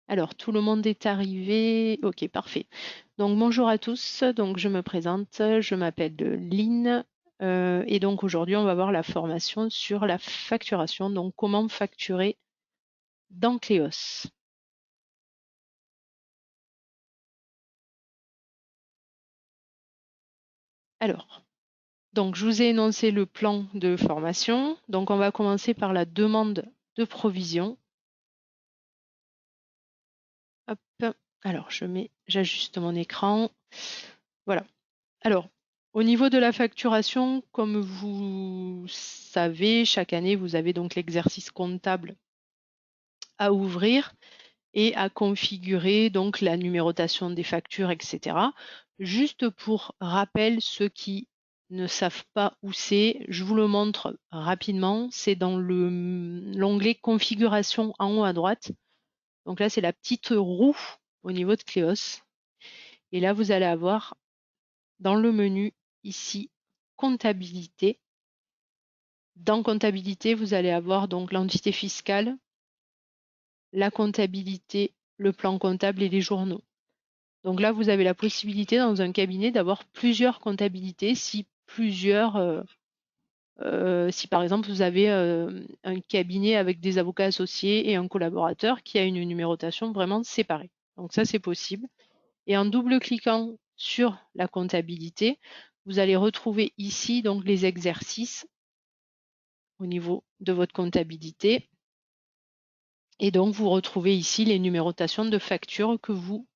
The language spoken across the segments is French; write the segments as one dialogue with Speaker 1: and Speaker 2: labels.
Speaker 1: Alors, tout le monde est arrivé. Ok, parfait. Donc, bonjour à tous. Donc, je me présente. Je m'appelle Lynn. Et donc, aujourd'hui, on va voir la formation sur la facturation. Donc, comment facturer dans Cléos. Alors, donc, je vous ai énoncé le plan de formation. Donc, on va commencer par la demande de provision. Hop. Alors, j'ajuste mon écran. Voilà. Alors, au niveau de la facturation, comme vous savez, chaque année, vous avez donc l'exercice comptable à ouvrir et à configurer donc la numérotation des factures, etc. Juste pour rappel, ceux qui ne savent pas où c'est, je vous le montre rapidement. C'est dans l'onglet configuration en haut à droite. Donc là, c'est la petite roue au niveau de Cléos. Et là, vous allez avoir dans le menu ici comptabilité. Dans comptabilité, vous allez avoir donc l'entité fiscale, la comptabilité, le plan comptable et les journaux. Donc là, vous avez la possibilité dans un cabinet d'avoir plusieurs comptabilités si par exemple vous avez un cabinet avec des avocats associés et un collaborateur qui a une numérotation vraiment séparée. Donc ça, c'est possible. Et en double-cliquant sur la comptabilité, vous allez retrouver ici donc les exercices au niveau de votre comptabilité. Et donc, vous retrouvez ici les numérotations de factures que vous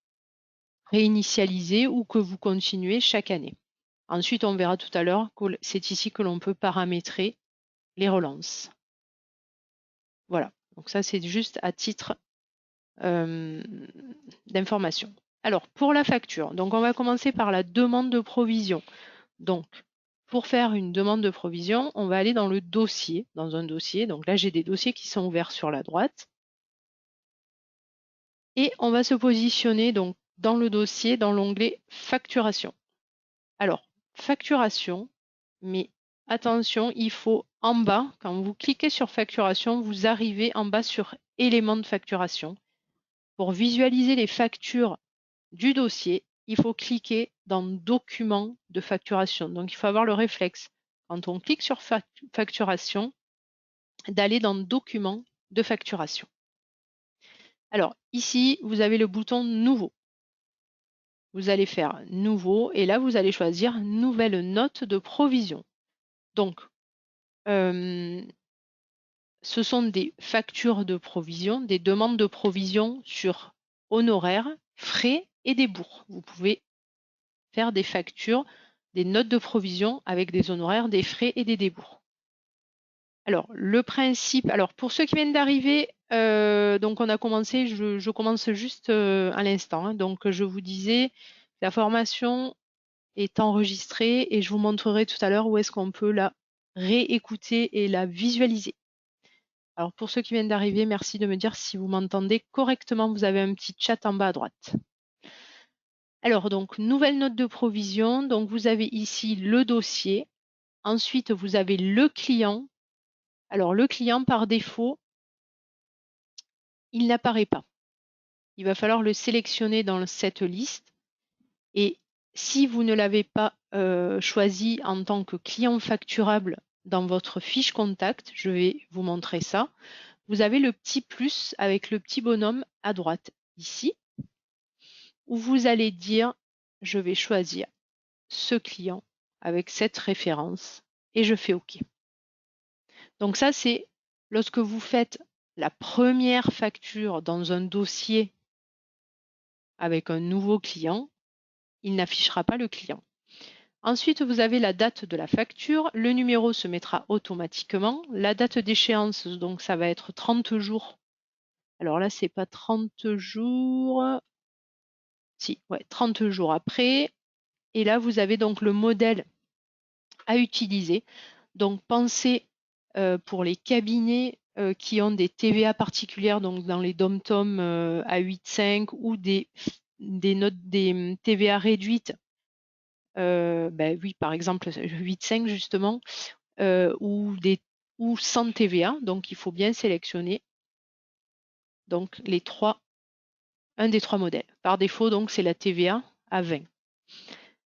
Speaker 1: réinitialisez ou que vous continuez chaque année. Ensuite, on verra tout à l'heure que c'est ici que l'on peut paramétrer les relances. Voilà, donc ça c'est juste à titre d'information. Alors, pour la facture, donc on va commencer par la demande de provision. Donc, pour faire une demande de provision, on va aller dans le dossier, dans un dossier. Donc là, j'ai des dossiers qui sont ouverts sur la droite. Et on va se positionner donc dans le dossier, dans l'onglet facturation. Alors, facturation, mais attention, il faut en bas, quand vous cliquez sur facturation, vous arrivez en bas sur éléments de facturation. Pour visualiser les factures du dossier, il faut cliquer dans documents de facturation. Donc, il faut avoir le réflexe, quand on clique sur facturation, d'aller dans documents de facturation. Alors, ici, vous avez le bouton nouveau. Vous allez faire nouveau et là, vous allez choisir nouvelle note de provision. Donc, ce sont des factures de provision, des demandes de provision sur honoraires, frais et débours. Vous pouvez faire des factures, des notes de provision avec des honoraires, des frais et des débours. Alors, le principe, alors pour ceux qui viennent d'arriver, donc on a commencé, je commence juste à l'instant. Hein. Donc, je vous disais, la formation est enregistrée et je vous montrerai tout à l'heure où est-ce qu'on peut la réécouter et la visualiser. Alors pour ceux qui viennent d'arriver, merci de me dire si vous m'entendez correctement. Vous avez un petit chat en bas à droite. Alors donc, nouvelle note de provision. Donc vous avez ici le dossier. Ensuite, vous avez le client. Alors le client, par défaut, il n'apparaît pas. Il va falloir le sélectionner dans cette liste. Et si vous ne l'avez pas choisi en tant que client facturable dans votre fiche contact, je vais vous montrer ça, vous avez le petit plus avec le petit bonhomme à droite ici, où vous allez dire, je vais choisir ce client avec cette référence et je fais OK. Donc ça, c'est lorsque vous faites la première facture dans un dossier avec un nouveau client, il n'affichera pas le client. Ensuite, vous avez la date de la facture. Le numéro se mettra automatiquement. La date d'échéance, donc ça va être 30 jours. Alors là, c'est pas 30 jours. Si, ouais, 30 jours après. Et là, vous avez donc le modèle à utiliser. Donc, pensez pour les cabinets qui ont des TVA particulières, donc dans les dom-tom à 8,5 ou des TVA réduites, oui, par exemple 8,5 justement, ou sans TVA. Donc, il faut bien sélectionner donc les trois un des 3 modèles. Par défaut, donc, c'est la TVA à 20.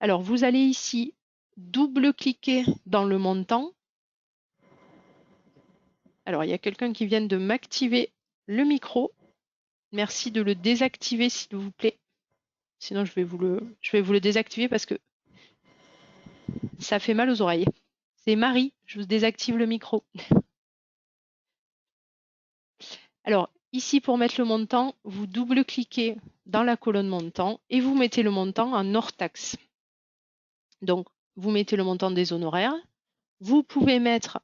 Speaker 1: Alors, vous allez ici double-cliquer dans le montant. Alors, il y a quelqu'un qui vient de m'activer le micro. Merci de le désactiver, s'il vous plaît. Sinon, je vais vous le désactiver parce que ça fait mal aux oreilles. C'est Marie, je vous désactive le micro. Alors, ici, pour mettre le montant, vous double-cliquez dans la colonne montant et vous mettez le montant en hors taxe. Donc, vous mettez le montant des honoraires. Vous pouvez mettre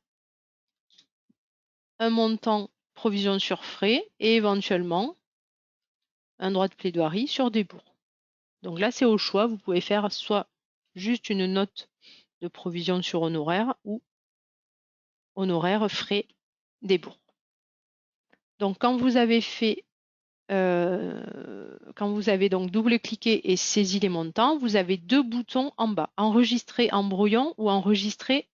Speaker 1: un montant provision sur frais et éventuellement un droit de plaidoirie sur débours. Donc là, c'est au choix. Vous pouvez faire soit juste une note de provision sur honoraires ou honoraires, frais, débours. Donc, quand vous avez fait quand vous avez donc double-cliqué et saisi les montants, vous avez 2 boutons en bas, enregistrer en brouillon ou enregistrer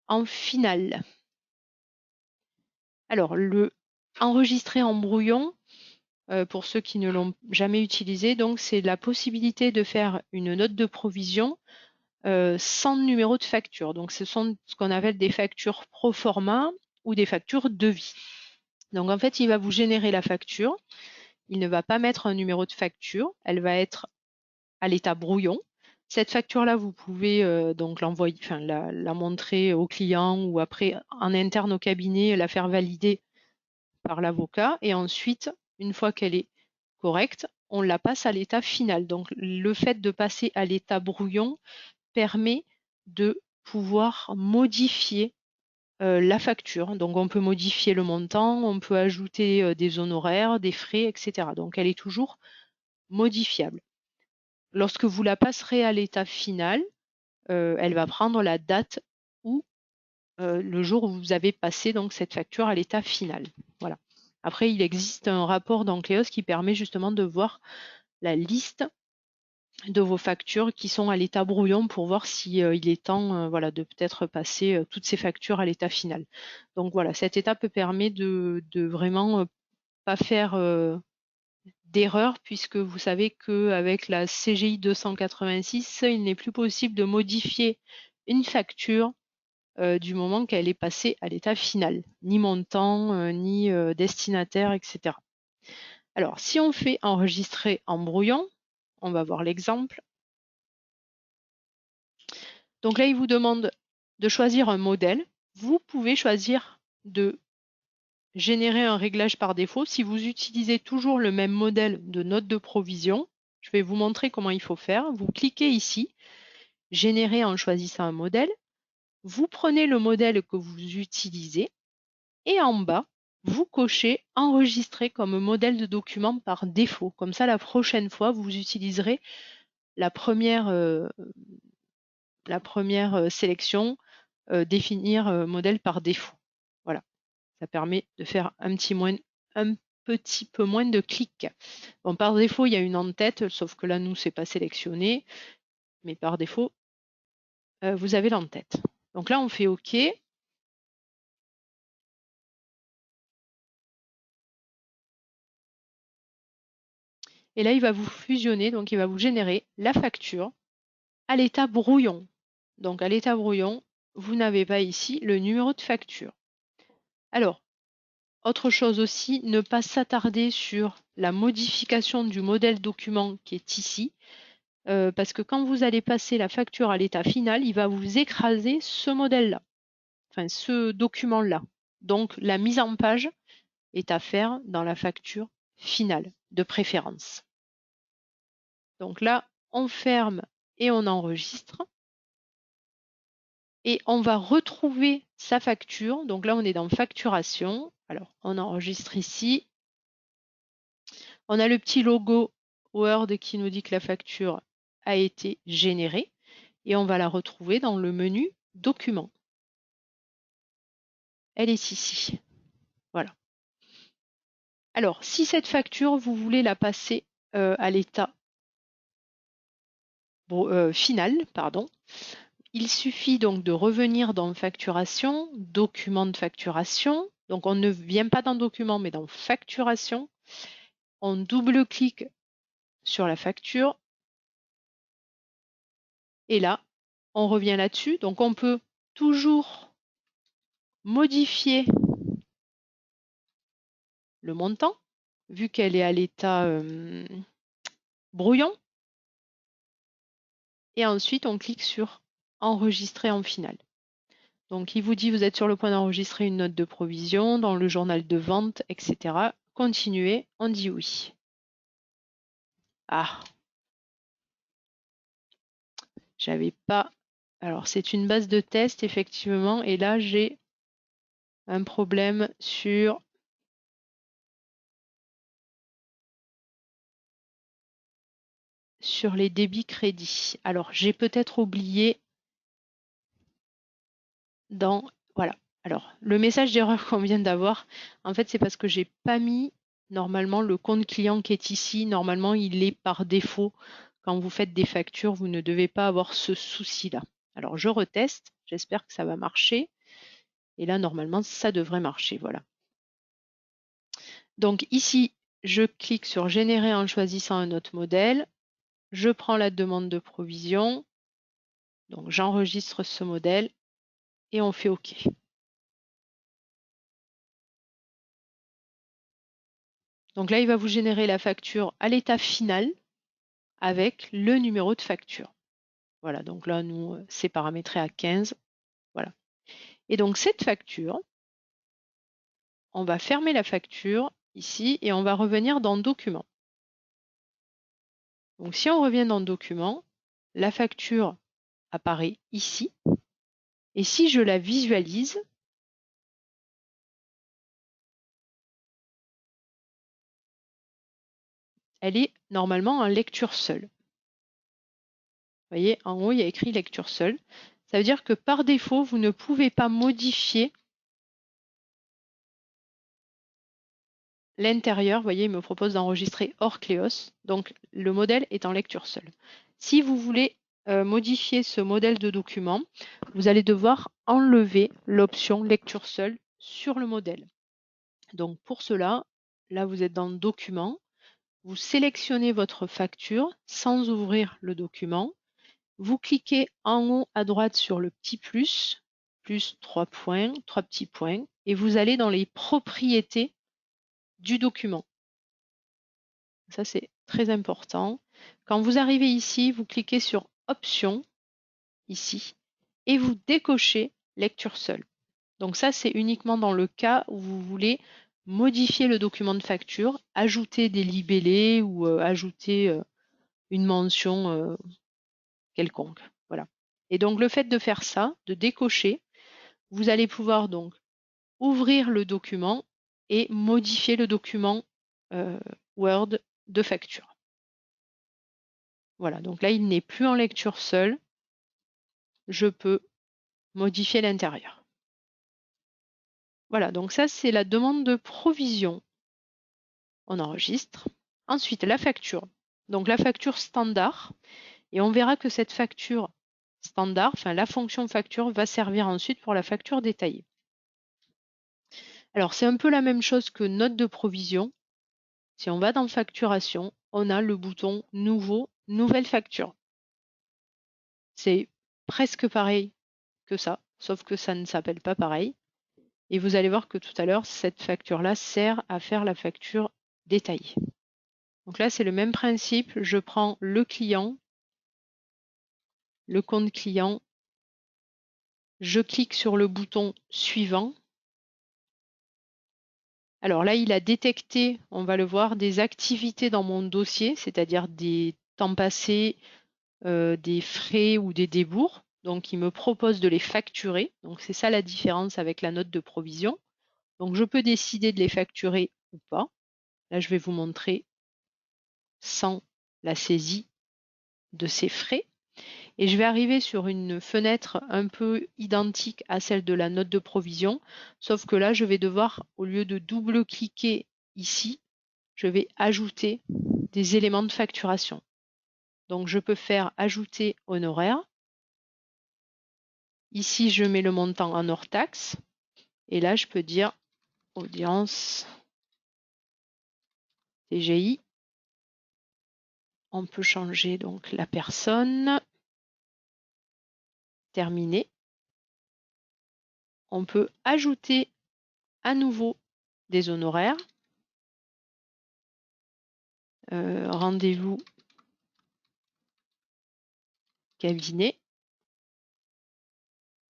Speaker 1: en finale. Alors, le enregistrer en brouillon, pour ceux qui ne l'ont jamais utilisé, donc c'est la possibilité de faire une note de provision sans numéro de facture. Donc, ce sont ce qu'on appelle des factures pro forma ou des factures devis. Donc, en fait, il va vous générer la facture. Il ne va pas mettre un numéro de facture. Elle va être à l'état brouillon. Cette facture-là, vous pouvez donc l'envoyer, enfin la montrer au client ou après en interne au cabinet, la faire valider par l'avocat. Et ensuite, une fois qu'elle est correcte, on la passe à l'état final. Donc, le fait de passer à l'état brouillon permet de pouvoir modifier la facture. Donc, on peut modifier le montant, on peut ajouter des honoraires, des frais, etc. Donc, elle est toujours modifiable. Lorsque vous la passerez à l'état final, elle va prendre la date ou le jour où vous avez passé donc cette facture à l'état final. Voilà. Après, il existe un rapport dans Cléos qui permet justement de voir la liste de vos factures qui sont à l'état brouillon pour voir si il est temps voilà, de peut-être passer toutes ces factures à l'état final. Donc voilà, cette étape permet de vraiment pas faire d'erreur puisque vous savez qu'avec la CGI 286, il n'est plus possible de modifier une facture du moment qu'elle est passée à l'état final, ni montant, ni destinataire, etc. Alors, si on fait enregistrer en brouillon, on va voir l'exemple. Donc là, il vous demande de choisir un modèle. Vous pouvez choisir de générer un réglage par défaut. Si vous utilisez toujours le même modèle de note de provision, je vais vous montrer comment il faut faire. Vous cliquez ici, générer en choisissant un modèle. Vous prenez le modèle que vous utilisez et en bas, vous cochez enregistrer comme modèle de document par défaut. Comme ça, la prochaine fois, vous utiliserez la première sélection, définir modèle par défaut. Voilà, ça permet de faire un petit peu moins de clics. Bon, par défaut, il y a une en-tête, sauf que là, nous, c'est pas sélectionné. Mais par défaut, vous avez l'en-tête. Donc là, on fait OK. Et là, il va vous fusionner, donc il va vous générer la facture à l'état brouillon. Donc à l'état brouillon, vous n'avez pas ici le numéro de facture. Alors, autre chose aussi, ne pas s'attarder sur la modification du modèle document qui est ici, parce que quand vous allez passer la facture à l'état final, il va vous écraser ce modèle-là, enfin ce document-là. Donc la mise en page est à faire dans la facture finale, de préférence. Donc là, on ferme et on enregistre. Et on va retrouver sa facture. Donc là, on est dans facturation. Alors, on enregistre ici. On a le petit logo Word qui nous dit que la facture a été générée. Et on va la retrouver dans le menu Documents. Elle est ici. Voilà. Alors, si cette facture, vous voulez la passer à l'état final, pardon, il suffit donc de revenir dans Facturation, Document de facturation. Donc, on ne vient pas dans Document, mais dans Facturation. on double-clique sur la facture. Et là, on revient là-dessus. Donc, on peut toujours modifier le montant, vu qu'elle est à l'état brouillon. Et ensuite, on clique sur enregistrer en finale. Donc, il vous dit, vous êtes sur le point d'enregistrer une note de provision dans le journal de vente, etc. Continuez, on dit oui. Ah, j'avais pas. Alors, c'est une base de test, effectivement, et là, j'ai un problème sur les débits crédits. Alors, j'ai peut-être oublié dans... Voilà. Alors, le message d'erreur qu'on vient d'avoir, en fait, c'est parce que j'ai pas mis normalement le compte client qui est ici. Normalement, il est par défaut. Quand vous faites des factures, vous ne devez pas avoir ce souci-là. Alors, je reteste. J'espère que ça va marcher. Et là, normalement, ça devrait marcher. Voilà. Donc ici, je clique sur générer en choisissant un autre modèle. Je prends la demande de provision. Donc, j'enregistre ce modèle et on fait OK. Donc là, il va vous générer la facture à l'état final avec le numéro de facture. Voilà, donc là, nous, c'est paramétré à 15. Voilà. Et donc, cette facture, on va fermer la facture ici et on va revenir dans Documents. Donc, si on revient dans Documents, la facture apparaît ici. Et si je la visualise, elle est normalement en lecture seule. Vous voyez, en haut, il y a écrit lecture seule. Ça veut dire que par défaut, vous ne pouvez pas modifier l'intérieur. Vous voyez, il me propose d'enregistrer hors Cléos. Donc, le modèle est en lecture seule. Si vous voulez modifier ce modèle de document, vous allez devoir enlever l'option lecture seule sur le modèle. Donc, pour cela, là, vous êtes dans Document. Vous sélectionnez votre facture sans ouvrir le document. Vous cliquez en haut à droite sur le petit plus 3 points, 3 petits points, et vous allez dans les propriétés du document. Ça, c'est très important. Quand vous arrivez ici, vous cliquez sur Options, ici, et vous décochez Lecture seule. Donc ça, c'est uniquement dans le cas où vous voulez modifier le document de facture, ajouter des libellés ou ajouter une mention quelconque. Voilà. Et donc, le fait de faire ça, de décocher, vous allez pouvoir donc ouvrir le document et modifier le document Word de facture. Voilà, donc là, il n'est plus en lecture seule. Je peux modifier l'intérieur. Voilà, donc ça, c'est la demande de provision. On enregistre. Ensuite, la facture. Donc la facture standard. Et on verra que cette facture standard, enfin la fonction facture, va servir ensuite pour la facture détaillée. Alors, c'est un peu la même chose que note de provision. Si on va dans facturation, on a le bouton nouveau, nouvelle facture. C'est presque pareil que ça, sauf que ça ne s'appelle pas pareil. Et vous allez voir que tout à l'heure, cette facture-là sert à faire la facture détaillée. Donc là, c'est le même principe. Je prends le client, le compte client, je clique sur le bouton suivant. Alors là, il a détecté, on va le voir, des activités dans mon dossier, c'est-à-dire des temps passés, des frais ou des débours. Donc, il me propose de les facturer. Donc, c'est ça la différence avec la note de provision. Donc, je peux décider de les facturer ou pas. Là, je vais vous montrer sans la saisie de ces frais. Et je vais arriver sur une fenêtre un peu identique à celle de la note de provision, sauf que là, je vais devoir, au lieu de double-cliquer ici, je vais ajouter des éléments de facturation. Donc, je peux faire ajouter honoraire. Ici, je mets le montant en hors taxe. Et là, je peux dire audience TGI. On peut changer donc la personne. Terminé. On peut ajouter à nouveau des honoraires. Rendez-vous cabinet.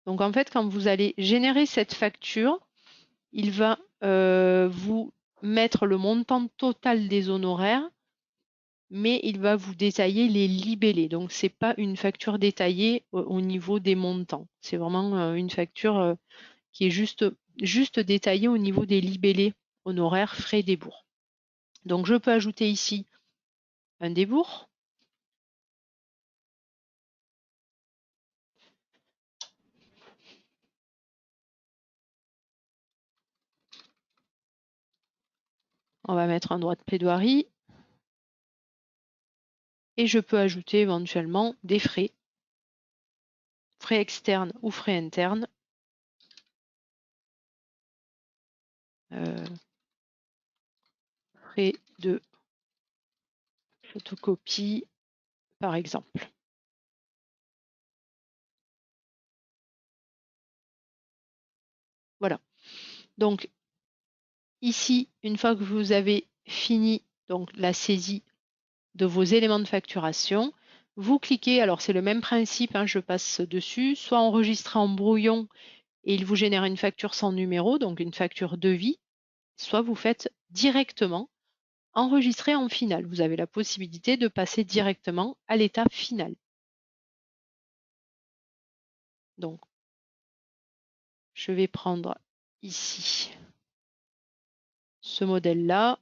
Speaker 1: Donc en fait, quand vous allez générer cette facture, il va vous mettre le montant total des honoraires, mais il va vous détailler les libellés. Donc ce n'est pas une facture détaillée au niveau des montants. C'est vraiment une facture qui est juste détaillée au niveau des libellés honoraires, frais, débours. Donc je peux ajouter ici un débours. On va mettre un droit de plaidoirie. Et je peux ajouter éventuellement des frais externes ou frais internes. Frais de photocopie, par exemple. Voilà. Donc, ici, une fois que vous avez fini donc, la saisie de vos éléments de facturation, vous cliquez, alors c'est le même principe, hein, je passe dessus, soit enregistrer en brouillon et il vous génère une facture sans numéro, donc une facture devis, soit vous faites directement enregistrer en finale. Vous avez la possibilité de passer directement à l'étape finale. Donc, je vais prendre ici ce modèle-là.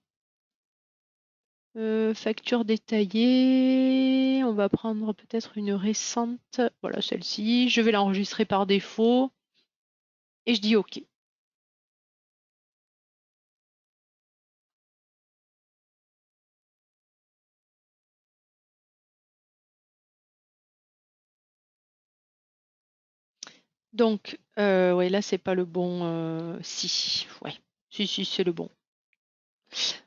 Speaker 1: Facture détaillée, on va prendre peut-être une récente. Voilà, celle-ci. Je vais l'enregistrer par défaut et je dis OK. Donc, ouais, là, c'est pas le bon. Si, ouais. Si, c'est le bon.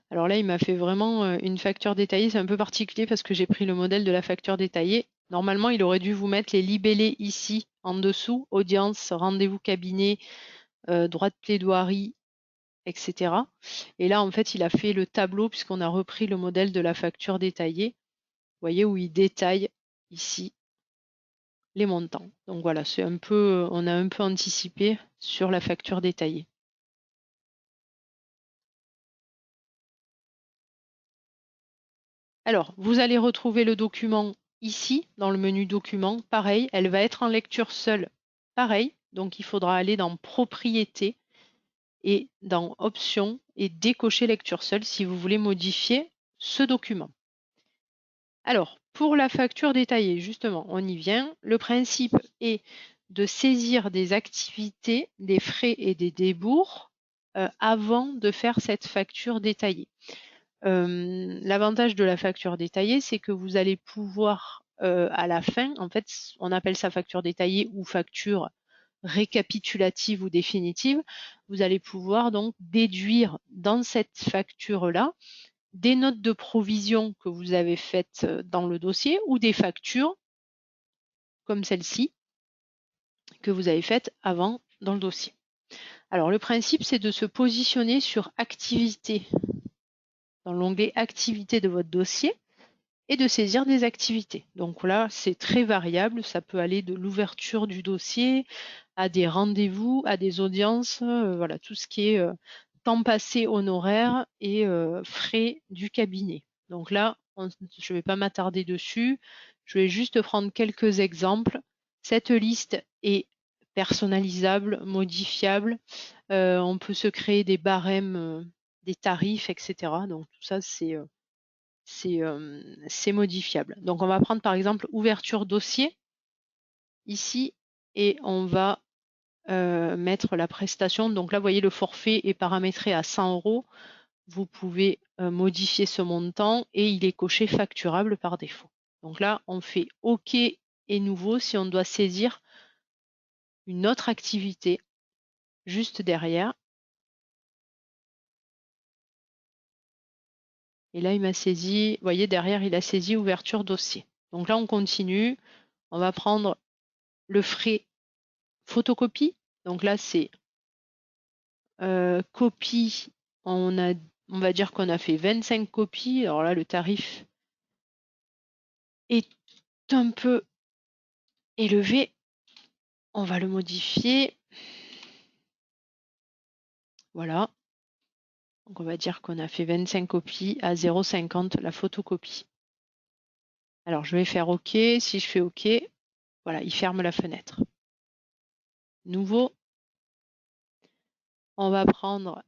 Speaker 1: Alors là, il m'a fait vraiment une facture détaillée. C'est un peu particulier parce que j'ai pris le modèle de la facture détaillée. Normalement, il aurait dû vous mettre les libellés ici, en dessous, audience, rendez-vous cabinet, droit de plaidoirie, etc. Et là, en fait, il a fait le tableau puisqu'on a repris le modèle de la facture détaillée. Vous voyez où il détaille ici les montants. Donc voilà, c'est un peu, on a un peu anticipé sur la facture détaillée. Alors, vous allez retrouver le document ici, dans le menu document. Pareil, elle va être en lecture seule. Pareil, donc il faudra aller dans Propriétés et dans Options et décocher lecture seule si vous voulez modifier ce document. Alors, pour la facture détaillée, justement, on y vient. Le principe est de saisir des activités, des frais et des débours avant de faire cette facture détaillée. L'avantage de la facture détaillée, c'est que vous allez pouvoir à la fin, en fait, on appelle ça facture détaillée ou facture récapitulative ou définitive, vous allez pouvoir donc déduire dans cette facture-là des notes de provision que vous avez faites dans le dossier ou des factures comme celle-ci que vous avez faites avant dans le dossier. Alors le principe, c'est de se positionner sur activité dans l'onglet activité de votre dossier et de saisir des activités. Donc là, c'est très variable, ça peut aller de l'ouverture du dossier à des rendez-vous, à des audiences, voilà, tout ce qui est temps passé honoraire et frais du cabinet. Donc là, je ne vais pas m'attarder dessus, je vais juste prendre quelques exemples. Cette liste est personnalisable, modifiable, on peut se créer des barèmes, des tarifs, etc. Donc tout ça, c'est modifiable. Donc on va prendre par exemple ouverture dossier ici et on va mettre la prestation. Donc là, vous voyez, le forfait est paramétré à 100 €. Vous pouvez modifier ce montant et il est coché facturable par défaut. Donc là, on fait OK et nouveau si on doit saisir une autre activité juste derrière. Et là, il m'a saisi, vous voyez, derrière, il a saisi ouverture dossier. Donc là, on continue. On va prendre le frais photocopie. Donc là, c'est copie. On va dire qu'on a fait 25 copies. Alors là, le tarif est un peu élevé. On va le modifier. Voilà. Donc on va dire qu'on a fait 25 copies à 0,50 la photocopie. Alors je vais faire OK. Si je fais OK, voilà, il ferme la fenêtre. Nouveau. On va prendre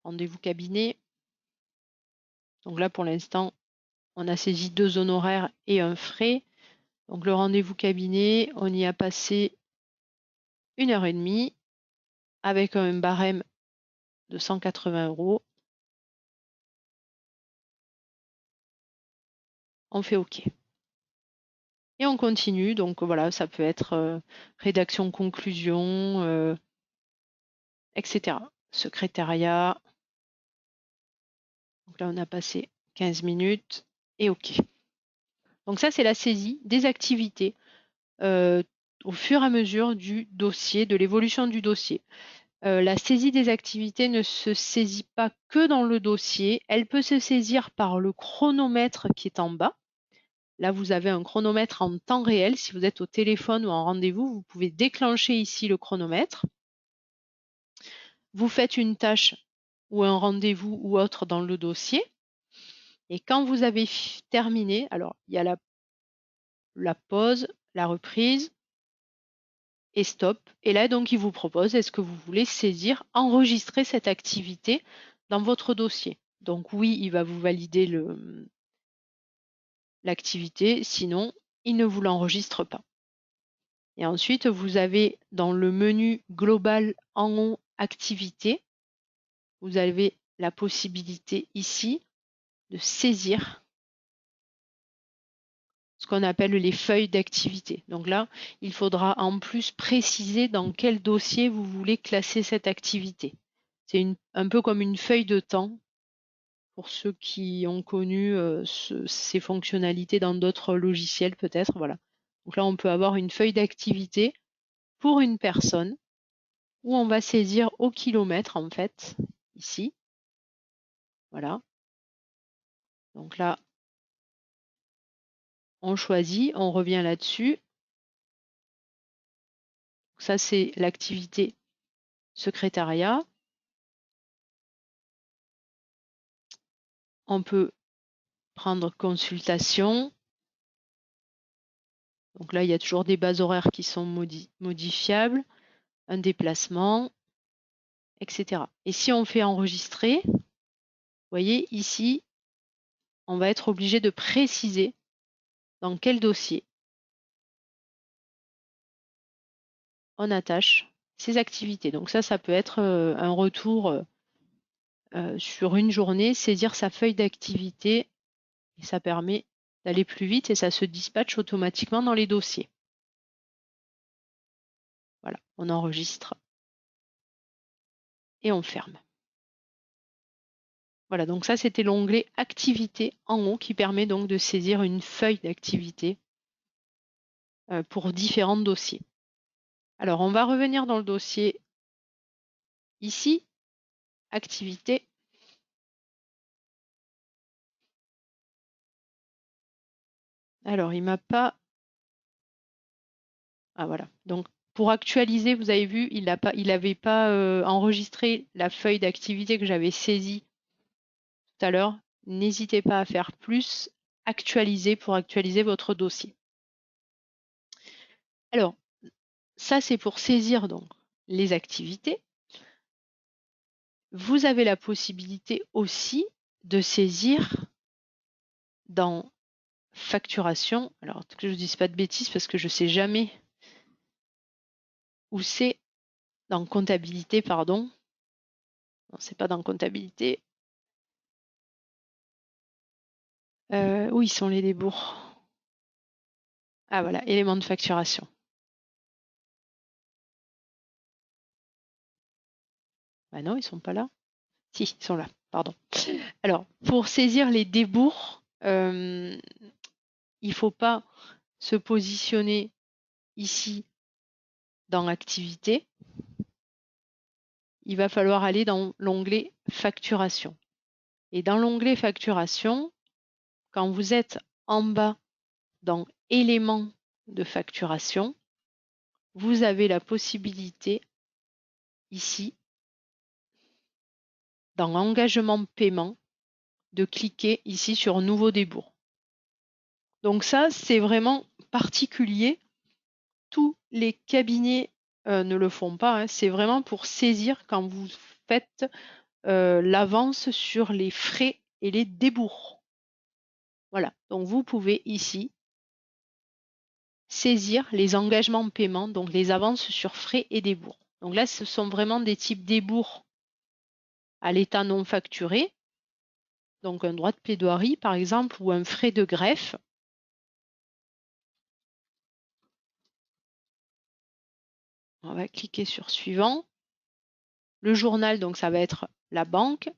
Speaker 1: rendez-vous cabinet. Donc là, pour l'instant, on a saisi 2 honoraires et un frais. Donc le rendez-vous cabinet, on y a passé 1h30 avec un barème de 180 €. On fait OK. Et on continue. Donc voilà, ça peut être rédaction, conclusion, etc. Secrétariat. Donc là, on a passé 15 minutes et OK. Donc ça, c'est la saisie des activités au fur et à mesure du dossier, de l'évolution du dossier. La saisie des activités ne se saisit pas que dans le dossier, elle peut se saisir par le chronomètre qui est en bas. Là, vous avez un chronomètre en temps réel. Si vous êtes au téléphone ou en rendez-vous, vous pouvez déclencher ici le chronomètre. Vous faites une tâche ou un rendez-vous ou autre dans le dossier. Et quand vous avez terminé, alors il y a la pause, la reprise et stop. Et là, donc, il vous propose, est-ce que vous voulez saisir, enregistrer cette activité dans votre dossier? Donc oui, il va vous valider l'activité, sinon, il ne vous l'enregistre pas. Et ensuite, vous avez dans le menu global en haut, activité, vous avez la possibilité ici de saisir ce qu'on appelle les feuilles d'activité. Donc là, il faudra en plus préciser dans quel dossier vous voulez classer cette activité. C'est un peu comme une feuille de temps pour ceux qui ont connu ces fonctionnalités dans d'autres logiciels peut-être. Voilà. Donc là, on peut avoir une feuille d'activité pour une personne où on va saisir au kilomètre en fait, ici. Voilà. Donc là, on choisit, on revient là-dessus. Ça, c'est l'activité secrétariat. On peut prendre consultation. Donc là, il y a toujours des bases horaires qui sont modifiables, un déplacement, etc. Et si on fait enregistrer, vous voyez ici, on va être obligé de préciser dans quel dossier on attache ces activités. Donc ça peut être un retour sur une journée, saisir sa feuille d'activité et ça permet d'aller plus vite et ça se dispatche automatiquement dans les dossiers. Voilà, on enregistre et on ferme. Voilà, donc ça c'était l'onglet activité en haut qui permet donc de saisir une feuille d'activité pour différents dossiers. Alors on va revenir dans le dossier ici, activité. Alors il m'a pas. Ah voilà. Donc pour actualiser, vous avez vu, il n'avait pas enregistré la feuille d'activité que j'avais saisie tout à l'heure. N'hésitez pas à faire plus, actualiser pour actualiser votre dossier. Alors, ça c'est pour saisir donc les activités. Vous avez la possibilité aussi de saisir dans facturation. Alors que je ne dise pas de bêtises parce que je ne sais jamais où c'est dans comptabilité, pardon. Non, c'est pas dans comptabilité. Où ils sont les débours? Ah voilà, éléments de facturation. Ben non, ils sont pas là. Si, ils sont là, pardon. Alors, pour saisir les débours, il ne faut pas se positionner ici dans Activité. Il va falloir aller dans l'onglet Facturation. Et dans l'onglet Facturation, quand vous êtes en bas dans Éléments de facturation, vous avez la possibilité ici, dans Engagement paiement, de cliquer ici sur Nouveau débours. Donc ça, c'est vraiment particulier. Tous les cabinets ne le font pas. Hein. C'est vraiment pour saisir quand vous faites l'avance sur les frais et les débours. Voilà, donc vous pouvez ici saisir les engagements de paiement, donc les avances sur frais et débours. Donc là, ce sont vraiment des types débours à l'état non facturé, donc un droit de plaidoirie par exemple, ou un frais de greffe. On va cliquer sur suivant. Le journal, donc ça va être la banque.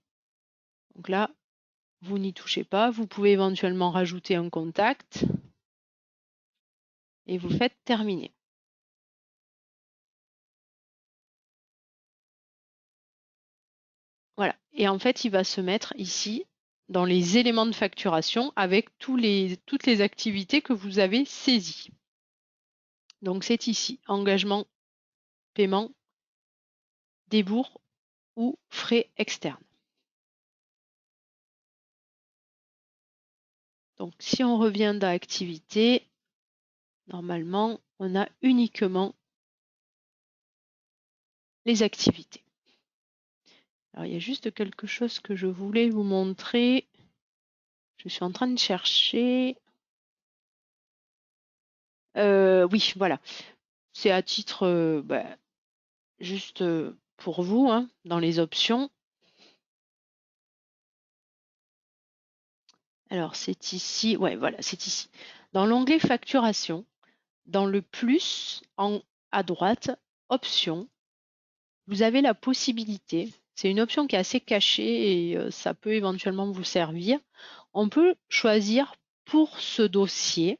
Speaker 1: Donc là, vous n'y touchez pas. Vous pouvez éventuellement rajouter un contact et vous faites terminer. Voilà. Et en fait, il va se mettre ici dans les éléments de facturation avec toutes les activités que vous avez saisies. Donc c'est ici, engagement, paiement, débours ou frais externes. Donc si on revient dans activité, normalement, on a uniquement les activités. Alors il y a juste quelque chose que je voulais vous montrer. Je suis en train de chercher. Oui, voilà. C'est à titre juste pour vous, hein, dans les options. Alors c'est ici, ouais, voilà, c'est ici. Dans l'onglet facturation, dans le plus à droite, options, vous avez la possibilité, c'est une option qui est assez cachée et ça peut éventuellement vous servir. On peut choisir pour ce dossier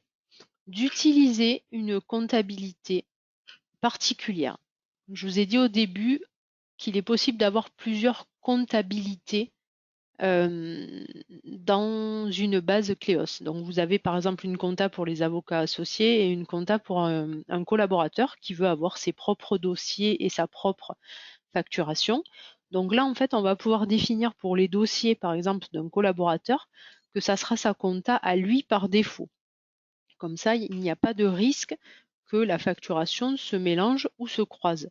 Speaker 1: d'utiliser une comptabilité particulière. Je vous ai dit au début qu'il est possible d'avoir plusieurs comptabilités dans une base Cléos. Donc vous avez par exemple une compta pour les avocats associés et une compta pour un collaborateur qui veut avoir ses propres dossiers et sa propre facturation. Donc là, en fait, on va pouvoir définir pour les dossiers, par exemple, d'un collaborateur, que ça sera sa compta à lui par défaut. Comme ça, il n'y a pas de risque que la facturation se mélange ou se croise.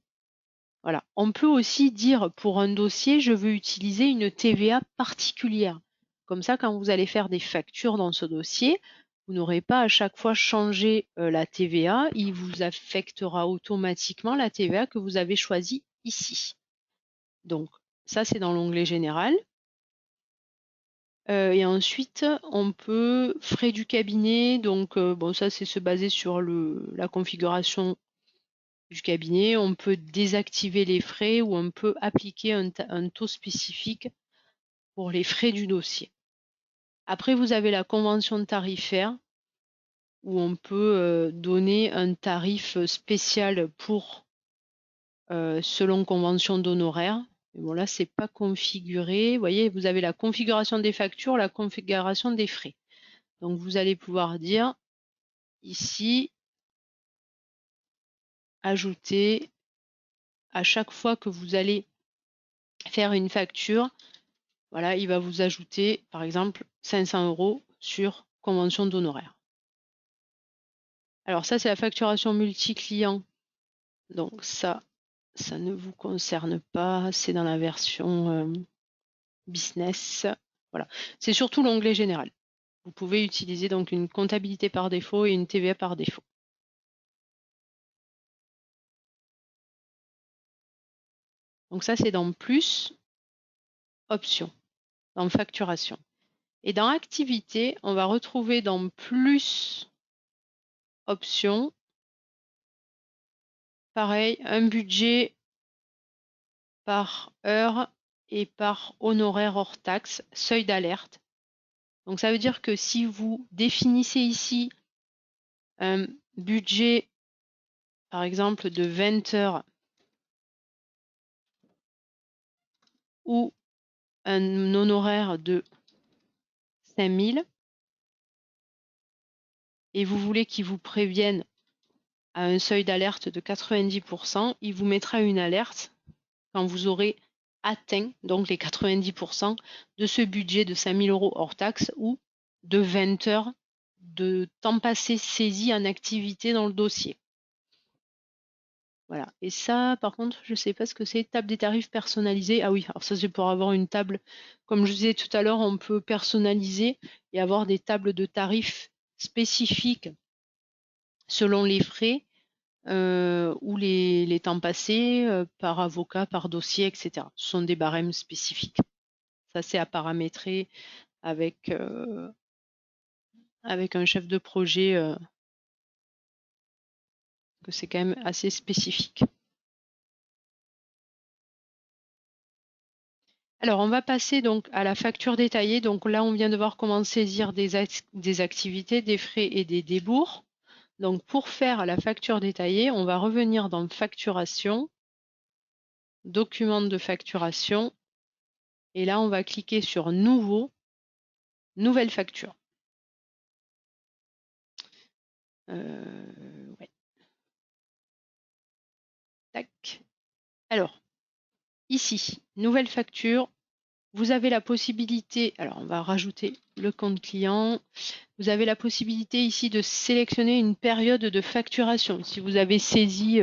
Speaker 1: Voilà. On peut aussi dire pour un dossier, je veux utiliser une TVA particulière. Comme ça, quand vous allez faire des factures dans ce dossier, vous n'aurez pas à chaque fois changé la TVA, il vous affectera automatiquement la TVA que vous avez choisie ici. Donc, ça, c'est dans l'onglet général. Et ensuite, on peut frais du cabinet. Donc, bon, ça, c'est se baser sur la configuration du cabinet. On peut désactiver les frais ou on peut appliquer un taux spécifique pour les frais du dossier. Après, vous avez la convention tarifaire où on peut donner un tarif spécial pour selon convention d'honoraires. Bon, là, c'est pas configuré. Vous voyez, vous avez la configuration des factures, la configuration des frais. Donc, vous allez pouvoir dire ici, ajouter à chaque fois que vous allez faire une facture, voilà, il va vous ajouter, par exemple, 500 € sur convention d'honoraires. Alors ça, c'est la facturation multi-client. Donc ça ne vous concerne pas. C'est dans la version business. Voilà. C'est surtout l'onglet général. Vous pouvez utiliser donc une comptabilité par défaut et une TVA par défaut. Donc ça, c'est dans plus, options, dans facturation. Et dans activité, on va retrouver dans plus, options, pareil, un budget par heure et par honoraire hors taxe, seuil d'alerte. Donc ça veut dire que si vous définissez ici un budget, par exemple, de 20 heures ou un honoraire de 5000 et vous voulez qu'il vous prévienne à un seuil d'alerte de 90%, il vous mettra une alerte quand vous aurez atteint donc les 90% de ce budget de 5000 € hors taxe ou de 20 heures de temps passé saisi en activité dans le dossier. Voilà. Et ça, par contre, je ne sais pas ce que c'est. Table des tarifs personnalisée. Ah oui, alors ça, c'est pour avoir une table. Comme je disais tout à l'heure, on peut personnaliser et avoir des tables de tarifs spécifiques selon les frais ou les temps passés par avocat, par dossier, etc. Ce sont des barèmes spécifiques. Ça, c'est à paramétrer avec, avec un chef de projet, que c'est quand même assez spécifique. Alors, on va passer donc à la facture détaillée. Donc là, on vient de voir comment saisir des activités, des frais et des débours. Donc, pour faire la facture détaillée, on va revenir dans Facturation, Document de facturation. Et là, on va cliquer sur Nouveau, Nouvelle facture. Ouais. Tac. Alors, ici, Nouvelle facture. Vous avez la possibilité, alors on va rajouter le compte client. Vous avez la possibilité ici de sélectionner une période de facturation. Si vous avez saisi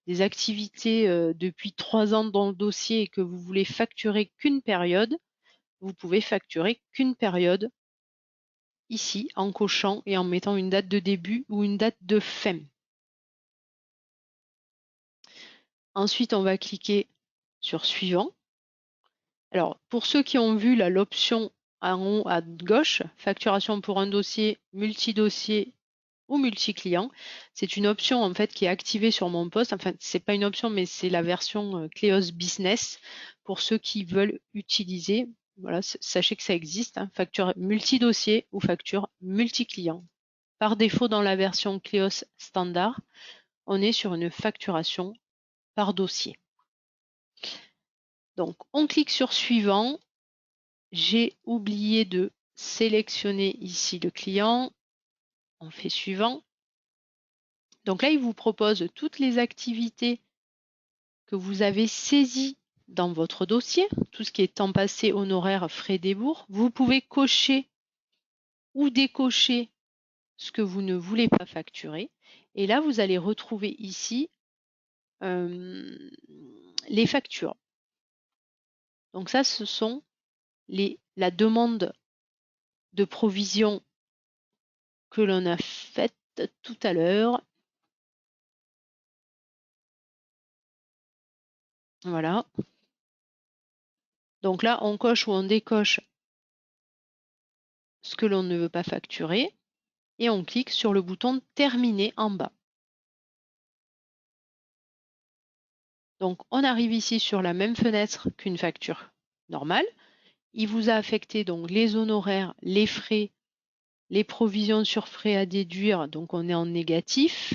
Speaker 1: des activités depuis 3 ans dans le dossier et que vous voulez facturer qu'une période, vous pouvez facturer qu'une période ici en cochant et en mettant une date de début ou une date de fin. Ensuite, on va cliquer sur Suivant. Alors, pour ceux qui ont vu l'option en haut à gauche, facturation pour un dossier, multi-dossier ou multi-client, c'est une option en fait qui est activée sur mon poste. Enfin, c'est pas une option, mais c'est la version Cleos Business pour ceux qui veulent utiliser. Voilà, sachez que ça existe, hein, facture multi-dossier ou facture multi-client. Par défaut, dans la version Cleos standard, on est sur une facturation par dossier. Donc, on clique sur Suivant. J'ai oublié de sélectionner ici le client. On fait Suivant. Donc là, il vous propose toutes les activités que vous avez saisies dans votre dossier, tout ce qui est temps passé, honoraires, frais, débours. Vous pouvez cocher ou décocher ce que vous ne voulez pas facturer. Et là, vous allez retrouver ici les factures. Donc ça, ce sont la demande de provision que l'on a faite tout à l'heure. Voilà. Donc là, on coche ou on décoche ce que l'on ne veut pas facturer et on clique sur le bouton Terminer en bas. Donc on arrive ici sur la même fenêtre qu'une facture normale. Il vous a affecté donc les honoraires, les frais, les provisions sur frais à déduire, donc on est en négatif.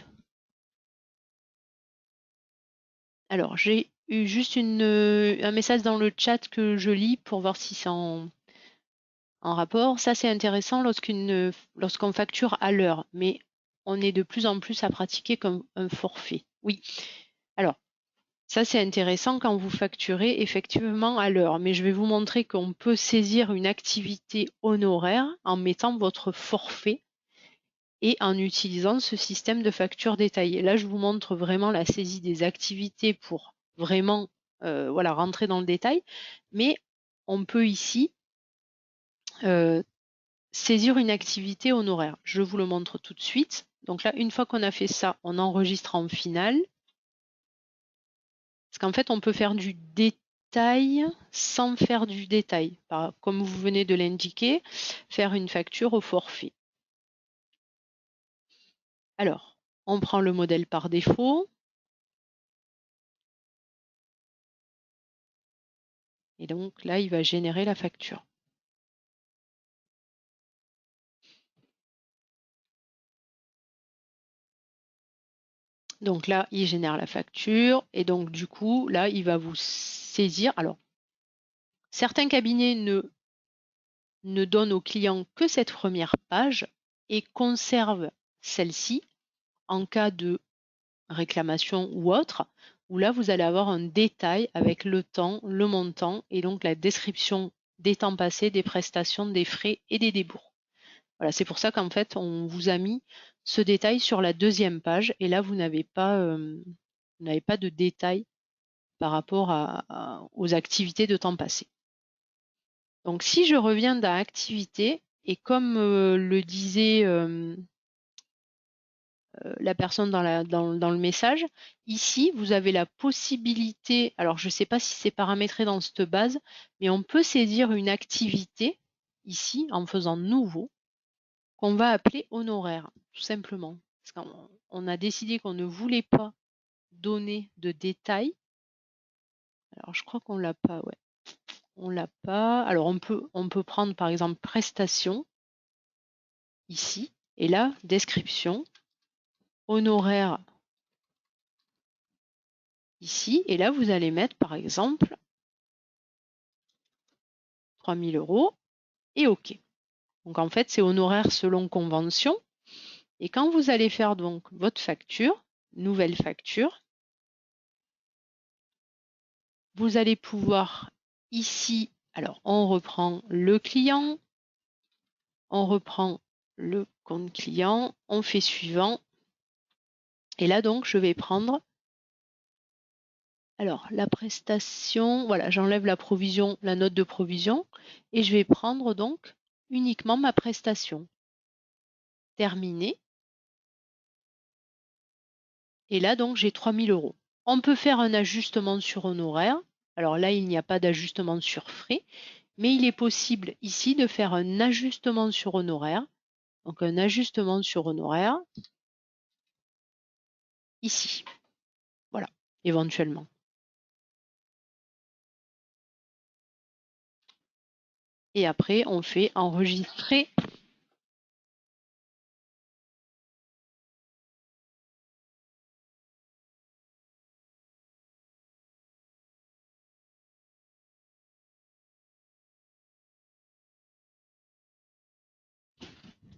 Speaker 1: Alors j'ai eu juste un message dans le chat que je lis pour voir si c'est en rapport. Ça c'est intéressant lorsqu'on facture à l'heure, mais on est de plus en plus à pratiquer comme un forfait. Oui. Alors, ça, c'est intéressant quand vous facturez effectivement à l'heure, mais je vais vous montrer qu'on peut saisir une activité honoraire en mettant votre forfait et en utilisant ce système de facture détaillée. Là, je vous montre vraiment la saisie des activités pour vraiment voilà, rentrer dans le détail, mais on peut ici saisir une activité honoraire. Je vous le montre tout de suite. Donc là, une fois qu'on a fait ça, on enregistre en finale. Parce qu'en fait, on peut faire du détail sans faire du détail. Comme vous venez de l'indiquer, faire une facture au forfait. Alors, on prend le modèle par défaut. Et donc là, il va générer la facture. Donc là, il génère la facture et donc du coup, là, il va vous saisir. Alors, certains cabinets ne donnent aux clients que cette première page et conservent celle-ci en cas de réclamation ou autre, où là, vous allez avoir un détail avec le temps, le montant et donc la description des temps passés, des prestations, des frais et des débours. Voilà, c'est pour ça qu'en fait, on vous a mis ce détail sur la deuxième page et là, vous n'avez pas de détail par rapport aux activités de temps passé. Donc, si je reviens dans activité, et comme le disait la personne dans le message, ici, vous avez la possibilité, alors je ne sais pas si c'est paramétré dans cette base, mais on peut saisir une activité ici en faisant nouveau, qu'on va appeler honoraire, tout simplement. Parce qu'on a décidé qu'on ne voulait pas donner de détails. Alors, je crois qu'on ne l'a pas, ouais. On l'a pas. Alors, on peut prendre par exemple prestation ici, et là, description, honoraire ici, et là, vous allez mettre par exemple 3 000 € et OK. Donc, en fait, c'est honoraire selon convention. Et quand vous allez faire donc votre facture, nouvelle facture, vous allez pouvoir ici, alors on reprend le client, on reprend le compte client, on fait suivant. Et là donc, je vais prendre, alors la prestation, voilà, j'enlève la provision, la note de provision, et je vais prendre donc uniquement ma prestation. Terminé. Et là donc, j'ai 3 000 €. On peut faire un ajustement sur honoraire. Alors là, il n'y a pas d'ajustement sur frais, mais il est possible ici de faire un ajustement sur honoraire. Donc un ajustement sur honoraire, ici. Voilà, éventuellement. Et après, on fait enregistrer.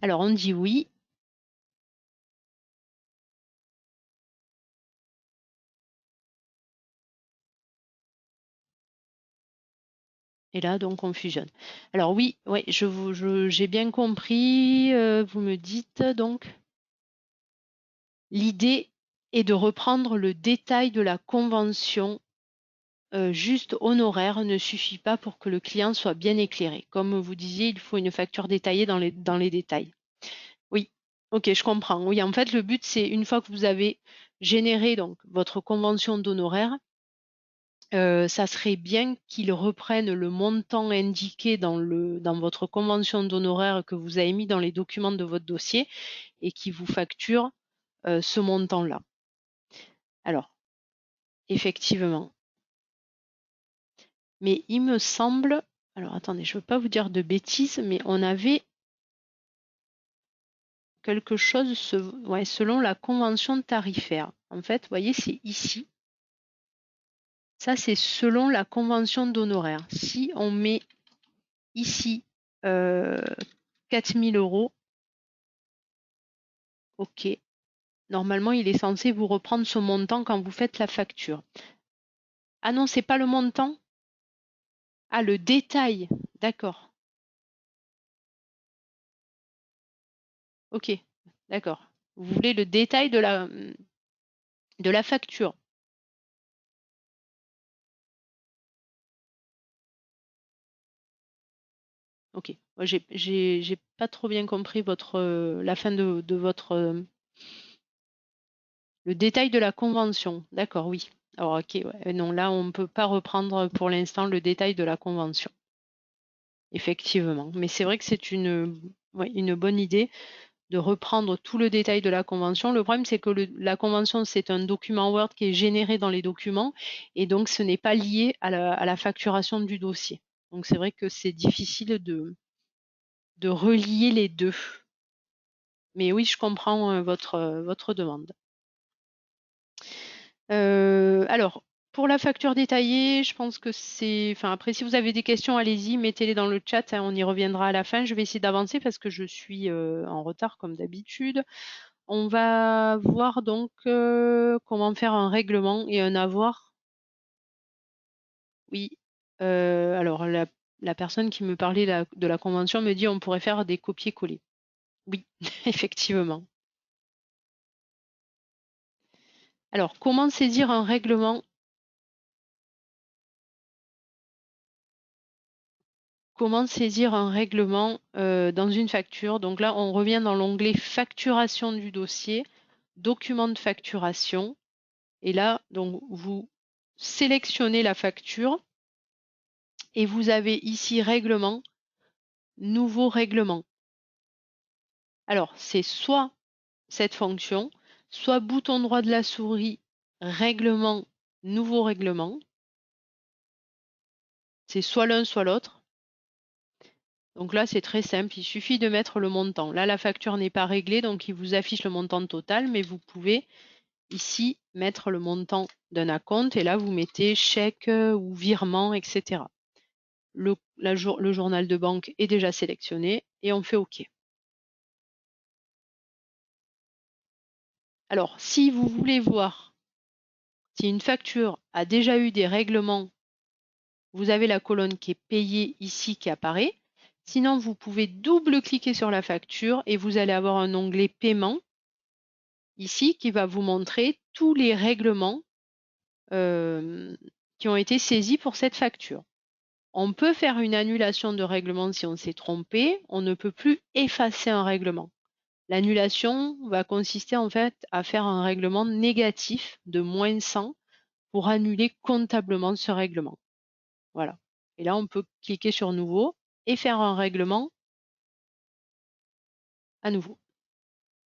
Speaker 1: Alors on dit oui. Et là, donc, on fusionne. Alors oui, oui, j'ai bien compris. Vous me dites donc, l'idée est de reprendre le détail de la convention. Juste honoraire ne suffit pas pour que le client soit bien éclairé. Comme vous disiez, il faut une facture détaillée dans les détails. Oui, ok, je comprends. Oui, en fait, le but, c'est une fois que vous avez généré donc votre convention d'honoraire, ça serait bien qu'il reprenne le montant indiqué dans votre convention d'honoraires que vous avez mis dans les documents de votre dossier et qui vous facture ce montant-là. Alors, effectivement. Mais il me semble, alors attendez, je ne veux pas vous dire de bêtises, mais on avait quelque chose ouais, selon la convention tarifaire. En fait, vous voyez, c'est ici. Ça, c'est selon la convention d'honoraires. Si on met ici 4 000 €, OK. Normalement, il est censé vous reprendre ce montant quand vous faites la facture. Ah non, c'est pas le montant? Ah, le détail. D'accord. OK. D'accord. Vous voulez le détail de la facture. OK. Moi, j'ai pas trop bien compris la fin de votre le détail de la convention. D'accord, oui. Alors, OK, ouais. Non, là, on ne peut pas reprendre pour l'instant le détail de la convention. Effectivement. Mais c'est vrai que c'est ouais, une bonne idée de reprendre tout le détail de la convention. Le problème, c'est que la convention, c'est un document Word qui est généré dans les documents et donc ce n'est pas lié à la facturation du dossier. Donc c'est vrai que c'est difficile de relier les deux. Mais oui, je comprends votre demande. Alors, pour la facture détaillée, je pense que c'est... Enfin, après, si vous avez des questions, allez-y, mettez-les dans le chat, hein, on y reviendra à la fin. Je vais essayer d'avancer parce que je suis en retard comme d'habitude. On va voir donc comment faire un règlement et un avoir. Oui. Alors, la personne qui me parlait de la convention me dit on pourrait faire des copier-coller. Oui, effectivement. Alors, comment saisir un règlement? Comment saisir un règlement dans une facture? Donc là, on revient dans l'onglet facturation du dossier, document de facturation. Et là, donc, vous sélectionnez la facture et vous avez ici règlement, nouveau règlement. Alors, c'est soit cette fonction, soit bouton droit de la souris, règlement, nouveau règlement. C'est soit l'un, soit l'autre. Donc là, c'est très simple, il suffit de mettre le montant. Là, la facture n'est pas réglée, donc il vous affiche le montant total, mais vous pouvez ici mettre le montant d'un acompte et là, vous mettez chèque ou virement, etc. Le journal de banque est déjà sélectionné et on fait OK. Alors, si vous voulez voir si une facture a déjà eu des règlements, vous avez la colonne qui est payée ici qui apparaît. Sinon, vous pouvez double-cliquer sur la facture et vous allez avoir un onglet paiement ici qui va vous montrer tous les règlements qui ont été saisis pour cette facture. On peut faire une annulation de règlement si on s'est trompé. On ne peut plus effacer un règlement. L'annulation va consister en fait à faire un règlement négatif de moins 100 pour annuler comptablement ce règlement. Voilà. Et là, on peut cliquer sur Nouveau et faire un règlement à nouveau.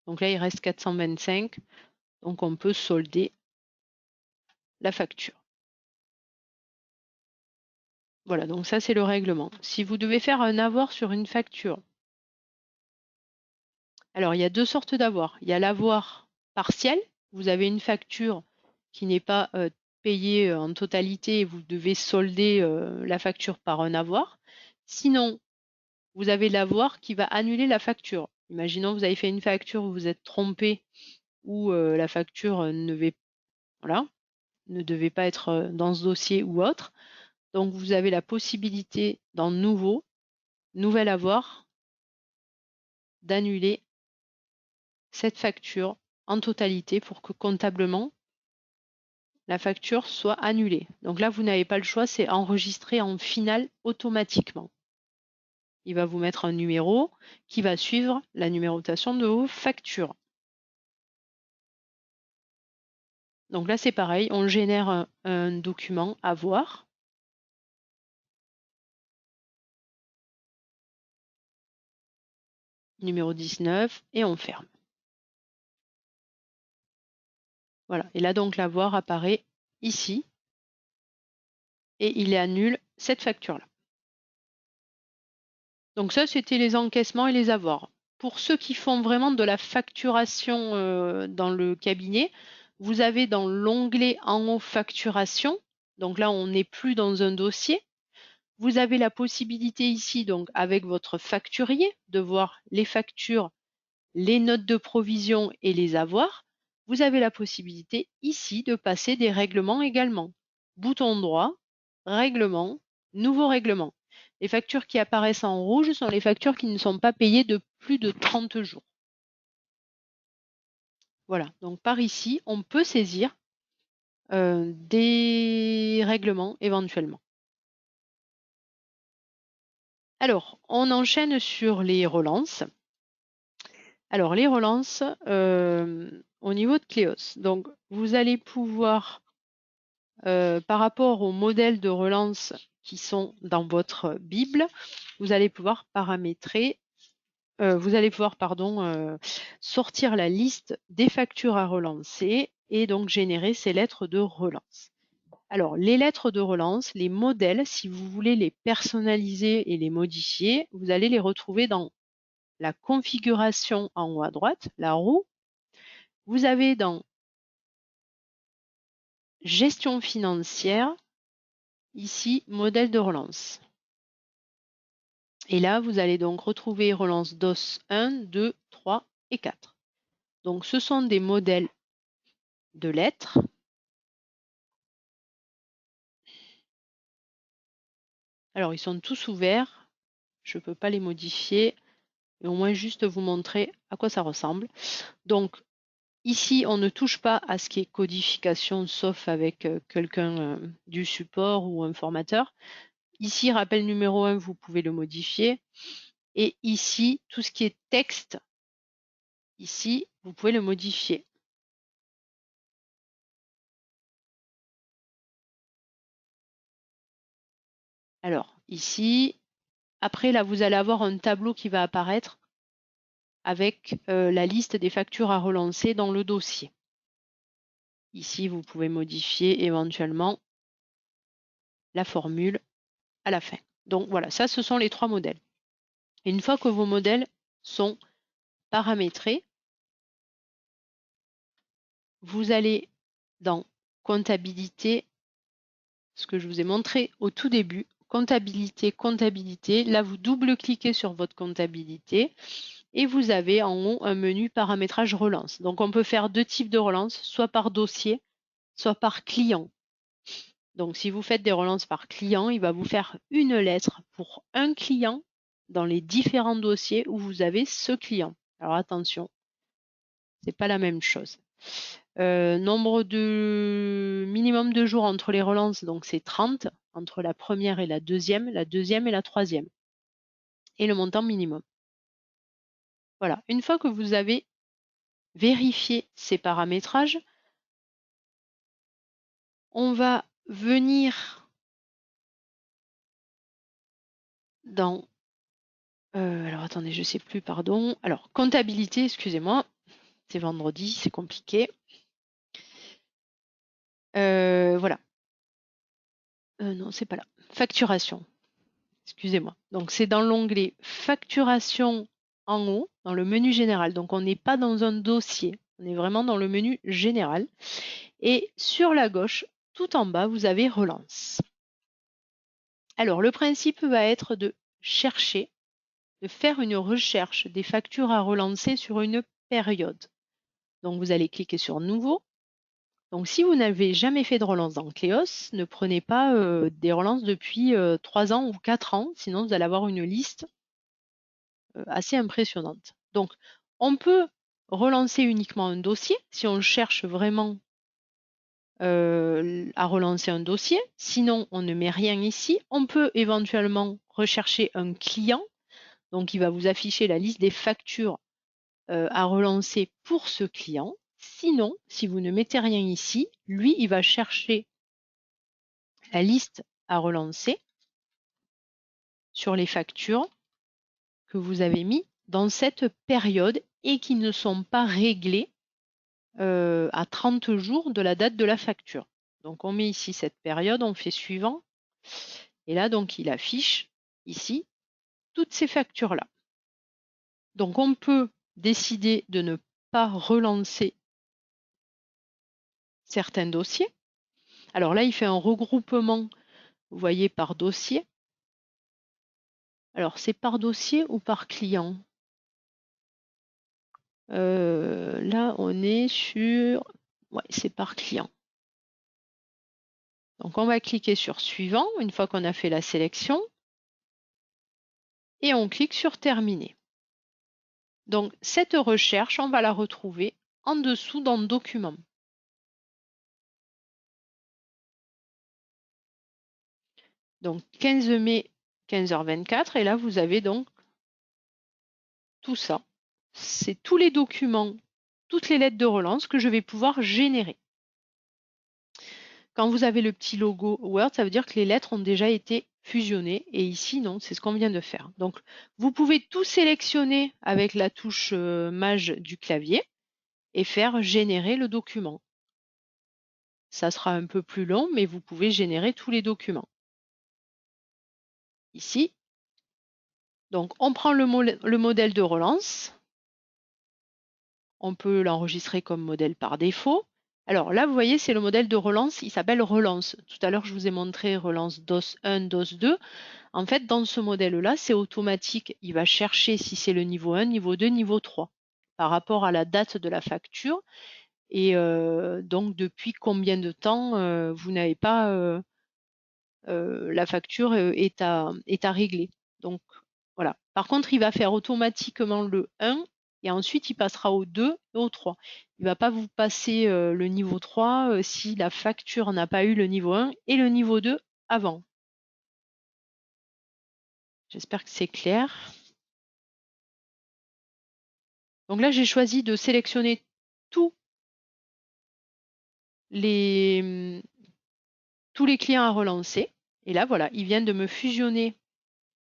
Speaker 1: Donc là, il reste 425. Donc on peut solder la facture. Voilà, donc ça c'est le règlement. Si vous devez faire un avoir sur une facture, alors il y a deux sortes d'avoir. Il y a l'avoir partiel, vous avez une facture qui n'est pas payée en totalité et vous devez solder la facture par un avoir. Sinon, vous avez l'avoir qui va annuler la facture. Imaginons vous avez fait une facture où vous êtes trompé ou la facture voilà, ne devait pas être dans ce dossier ou autre. Donc vous avez la possibilité dans Nouveau, Nouvel avoir, d'annuler cette facture en totalité pour que comptablement la facture soit annulée. Donc là, vous n'avez pas le choix, c'est enregistré en finale automatiquement. Il va vous mettre un numéro qui va suivre la numérotation de vos factures. Donc là, c'est pareil, on génère un document à voir. Numéro 19 et on ferme. Voilà, et là donc l'avoir apparaît ici et il annule cette facture-là. Donc ça, c'était les encaissements et les avoirs. Pour ceux qui font vraiment de la facturation dans le cabinet, vous avez dans l'onglet en haut facturation, donc là on n'est plus dans un dossier, vous avez la possibilité ici, donc avec votre facturier, de voir les factures, les notes de provision et les avoirs. Vous avez la possibilité ici de passer des règlements également. Bouton droit, règlement, nouveau règlement. Les factures qui apparaissent en rouge sont les factures qui ne sont pas payées de plus de 30 jours. Voilà, donc par ici, on peut saisir des règlements éventuellement. Alors, on enchaîne sur les relances. Alors, les relances au niveau de Cléos. Donc, vous allez pouvoir, par rapport aux modèles de relance qui sont dans votre Bible, vous allez pouvoir paramétrer vous allez pouvoir sortir la liste des factures à relancer et donc générer ces lettres de relance. Alors, les lettres de relance, les modèles, si vous voulez les personnaliser et les modifier, vous allez les retrouver dans la configuration en haut à droite, la roue. Vous avez dans gestion financière, ici, modèle de relance. Et là, vous allez donc retrouver relance DOS 1, 2, 3 et 4. Donc, ce sont des modèles de lettres. Alors, ils sont tous ouverts. Je ne peux pas les modifier, mais au moins juste vous montrer à quoi ça ressemble. Donc, ici, on ne touche pas à ce qui est codification, sauf avec quelqu'un du support ou un formateur. Ici, rappel numéro 1, vous pouvez le modifier. Et ici, tout ce qui est texte, ici, vous pouvez le modifier. Alors, ici, après, là, vous allez avoir un tableau qui va apparaître avec la liste des factures à relancer dans le dossier. Ici, vous pouvez modifier éventuellement la formule à la fin. Donc voilà, ça, ce sont les 3 modèles. Et une fois que vos modèles sont paramétrés, vous allez dans comptabilité, ce que je vous ai montré au tout début, comptabilité, comptabilité. Là, vous double-cliquez sur votre comptabilité et vous avez en haut un menu paramétrage relance. Donc, on peut faire 2 types de relance, soit par dossier, soit par client. Donc, si vous faites des relances par client, il va vous faire une lettre pour un client dans les différents dossiers où vous avez ce client. Alors, attention, ce n'est pas la même chose. Nombre de minimum de jours entre les relances, donc c'est 30, entre la première et la deuxième et la troisième. Et le montant minimum. Voilà, une fois que vous avez vérifié ces paramétrages, on va venir dans... alors attendez, je ne sais plus, pardon. Alors, comptabilité, excusez-moi, c'est vendredi, c'est compliqué. Voilà. Non, c'est pas là. Facturation. Excusez-moi. Donc, c'est dans l'onglet facturation en haut, dans le menu général. Donc, on n'est pas dans un dossier. On est vraiment dans le menu général. Et sur la gauche, tout en bas, vous avez relance. Alors, le principe va être de chercher, de faire une recherche des factures à relancer sur une période. Donc, vous allez cliquer sur Nouveau. Donc, si vous n'avez jamais fait de relance dans Cléos, ne prenez pas des relances depuis 3 ans ou 4 ans, sinon vous allez avoir une liste assez impressionnante. Donc, on peut relancer uniquement un dossier si on cherche vraiment à relancer un dossier. Sinon, on ne met rien ici. On peut éventuellement rechercher un client. Donc, il va vous afficher la liste des factures à relancer pour ce client. Sinon, si vous ne mettez rien ici, lui, il va chercher la liste à relancer sur les factures que vous avez mis dans cette période et qui ne sont pas réglées à 30 jours de la date de la facture. Donc on met ici cette période, on fait suivant. Et là, donc, il affiche ici toutes ces factures-là. Donc on peut décider de ne pas relancer certains dossiers. Alors là, il fait un regroupement, vous voyez, par dossier. Alors, c'est par dossier ou par client? Là, on est sur... Ouais, c'est par client. Donc, on va cliquer sur Suivant une fois qu'on a fait la sélection. Et on clique sur Terminer. Donc, cette recherche, on va la retrouver en dessous dans Documents. Donc, 15 mai, 15h24. Et là, vous avez donc tout ça. C'est tous les documents, toutes les lettres de relance que je vais pouvoir générer. quand vous avez le petit logo Word, ça veut dire que les lettres ont déjà été fusionnées. Et ici, non, c'est ce qu'on vient de faire. Donc, vous pouvez tout sélectionner avec la touche Maj du clavier et faire générer le document. Ça sera un peu plus long, mais vous pouvez générer tous les documents. Ici, donc on prend le modèle de relance. On peut l'enregistrer comme modèle par défaut. Alors là, vous voyez, c'est le modèle de relance, il s'appelle relance. Tout à l'heure, je vous ai montré relance DOS 1, DOS 2. En fait, dans ce modèle-là, c'est automatique. Il va chercher si c'est le niveau 1, niveau 2, niveau 3 par rapport à la date de la facture. Et donc, depuis combien de temps vous n'avez pas la facture est à régler. Donc, voilà. Par contre, il va faire automatiquement le 1 et ensuite il passera au 2 et au 3. Il ne va pas vous passer le niveau 3 si la facture n'a pas eu le niveau 1 et le niveau 2 avant. J'espère que c'est clair. Donc là, j'ai choisi de sélectionner tous les clients à relancer. Et là, voilà, il vient de me fusionner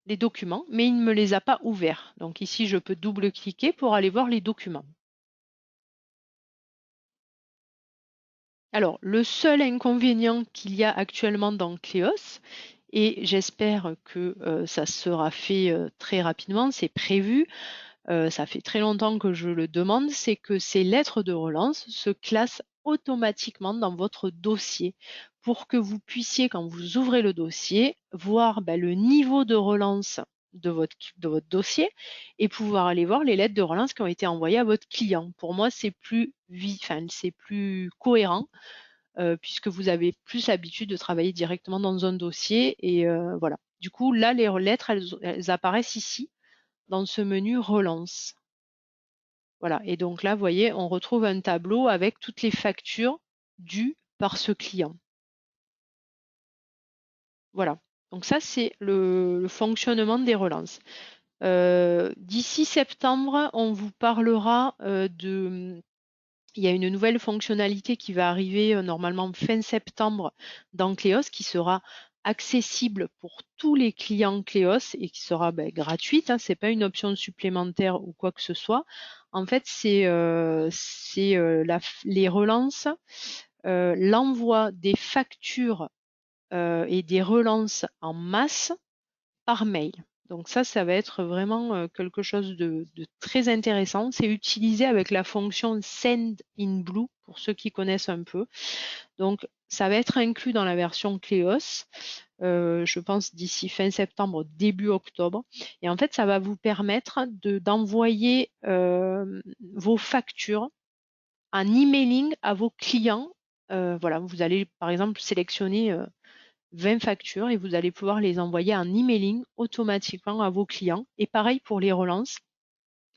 Speaker 1: les documents, mais il ne me les a pas ouverts. Donc ici, je peux double-cliquer pour aller voir les documents. Alors, le seul inconvénient qu'il y a actuellement dans Cleos, et j'espère que ça sera fait très rapidement, c'est prévu, ça fait très longtemps que je le demande, c'est que ces lettres de relance se classent automatiquement dans votre dossier pour que vous puissiez, quand vous ouvrez le dossier, voir le niveau de relance de votre dossier et pouvoir aller voir les lettres de relance qui ont été envoyées à votre client. Pour moi, c'est plus cohérent puisque vous avez plus l'habitude de travailler directement dans un dossier. Et voilà. Du coup, là, les lettres, elles apparaissent ici dans ce menu relance. Voilà. Et donc là, vous voyez, on retrouve un tableau avec toutes les factures dues par ce client. Voilà. Donc ça, c'est le fonctionnement des relances. D'ici septembre, on vous parlera il y a une nouvelle fonctionnalité qui va arriver normalement fin septembre dans Cleos qui sera accessible pour tous les clients Cleos et qui sera gratuite. Hein, c'est pas une option supplémentaire ou quoi que ce soit. En fait, c'est les relances, l'envoi des factures et des relances en masse par mail. Donc ça va être vraiment quelque chose de très intéressant. C'est utilisé avec la fonction Send in Blue, pour ceux qui connaissent un peu. Donc, ça va être inclus dans la version Cleos, je pense d'ici fin septembre, début octobre. Et en fait, ça va vous permettre d'envoyer vos factures en emailing à vos clients. Voilà, vous allez par exemple sélectionner 20 factures et vous allez pouvoir les envoyer en emailing automatiquement à vos clients. Et pareil pour les relances.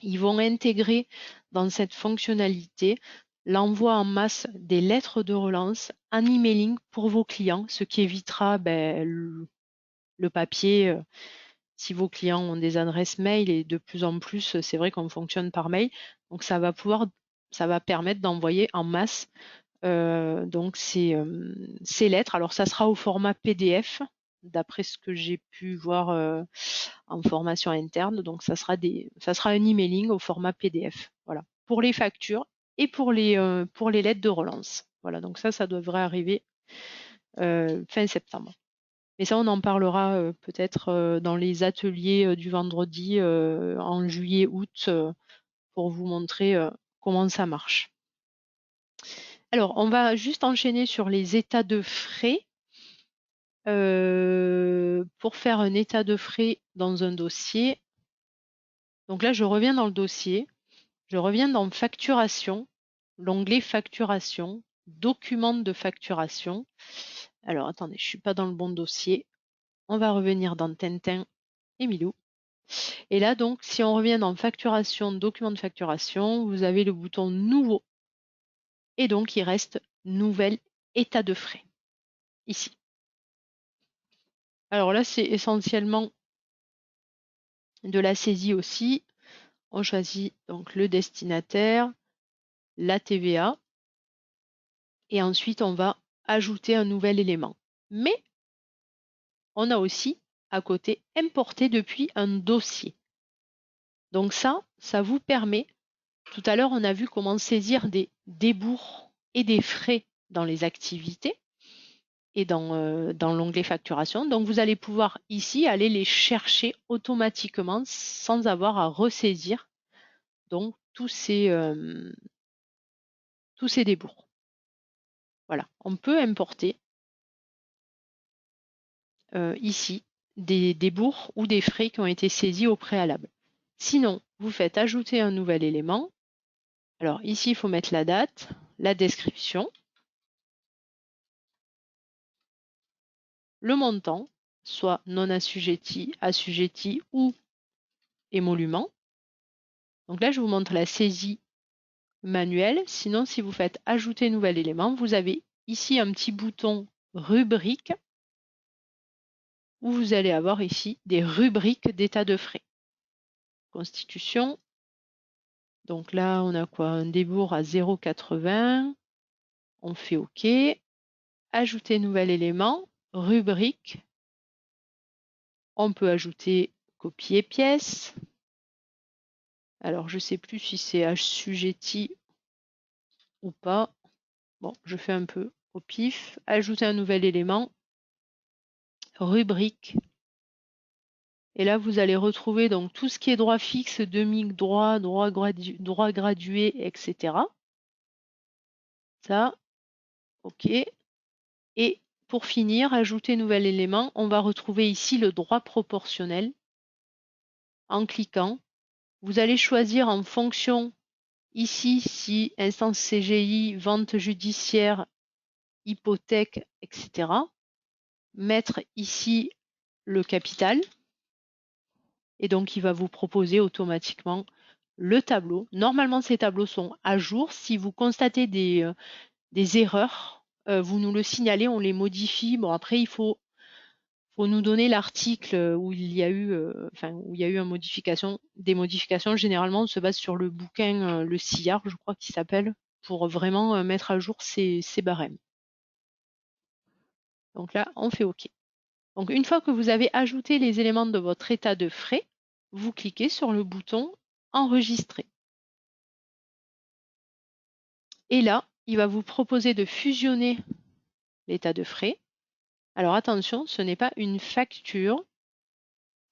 Speaker 1: Ils vont intégrer dans cette fonctionnalité l'envoi en masse des lettres de relance en emailing pour vos clients, ce qui évitera le papier. Si vos clients ont des adresses mail et de plus en plus, c'est vrai qu'on fonctionne par mail. Donc ça va permettre d'envoyer en masse donc ces lettres. Alors ça sera au format PDF, d'après ce que j'ai pu voir en formation interne. Donc ça sera un emailing au format PDF. Voilà. Pour les factures et pour les lettres de relance. Voilà, donc ça devrait arriver fin septembre. Mais ça, on en parlera peut-être dans les ateliers du vendredi en juillet, août, pour vous montrer comment ça marche. Alors, on va juste enchaîner sur les états de frais. Pour faire un état de frais dans un dossier, donc là, je reviens dans le dossier, je reviens dans facturation, l'onglet facturation, document de facturation. Alors, attendez, je ne suis pas dans le bon dossier. On va revenir dans Tintin et Milou. Et là, donc, si on revient dans facturation, document de facturation, vous avez le bouton nouveau. Et donc, il reste nouvel état de frais, ici. Alors là, c'est essentiellement de la saisie aussi. On choisit donc le destinataire, la TVA. Et ensuite, on va ajouter un nouvel élément. Mais on a aussi à côté importer depuis un dossier. Donc ça vous permet, tout à l'heure on a vu comment saisir des débours et des frais dans les activités et dans l'onglet facturation. Donc vous allez pouvoir ici aller les chercher automatiquement sans avoir à ressaisir donc tous ces débours. Voilà, on peut importer ici des débours ou des frais qui ont été saisis au préalable. Sinon, vous faites ajouter un nouvel élément. Alors ici, il faut mettre la date, la description, le montant, soit non assujetti, assujetti ou émolument. Donc là, je vous montre la saisie manuelle. Sinon, si vous faites ajouter nouvel élément, vous avez ici un petit bouton rubrique où vous allez avoir ici des rubriques d'état de frais. Constitution. Donc là, on a quoi? Un débours à 0,80. On fait OK. Ajouter nouvel élément, rubrique. On peut ajouter copier pièce. Alors, je ne sais plus si c'est assujetti ou pas. Bon, je fais un peu au pif. Ajouter un nouvel élément, rubrique. Et là, vous allez retrouver donc tout ce qui est droit fixe, demi-droit, droit gradué, etc. Ça, OK. Et pour finir, ajouter nouvel élément, on va retrouver ici le droit proportionnel. En cliquant, vous allez choisir en fonction ici si instance CGI, vente judiciaire, hypothèque, etc. Mettre ici le capital. Et donc, il va vous proposer automatiquement le tableau. Normalement, ces tableaux sont à jour. Si vous constatez des erreurs, vous nous le signalez, on les modifie. Bon, après, il faut nous donner l'article où il y a eu, des modifications. Généralement, on se base sur le bouquin, le SIAR, je crois qu'il s'appelle, pour vraiment mettre à jour ces barèmes. Donc là, on fait OK. Donc, une fois que vous avez ajouté les éléments de votre état de frais, vous cliquez sur le bouton Enregistrer. Et là, il va vous proposer de fusionner l'état de frais. Alors attention, ce n'est pas une facture,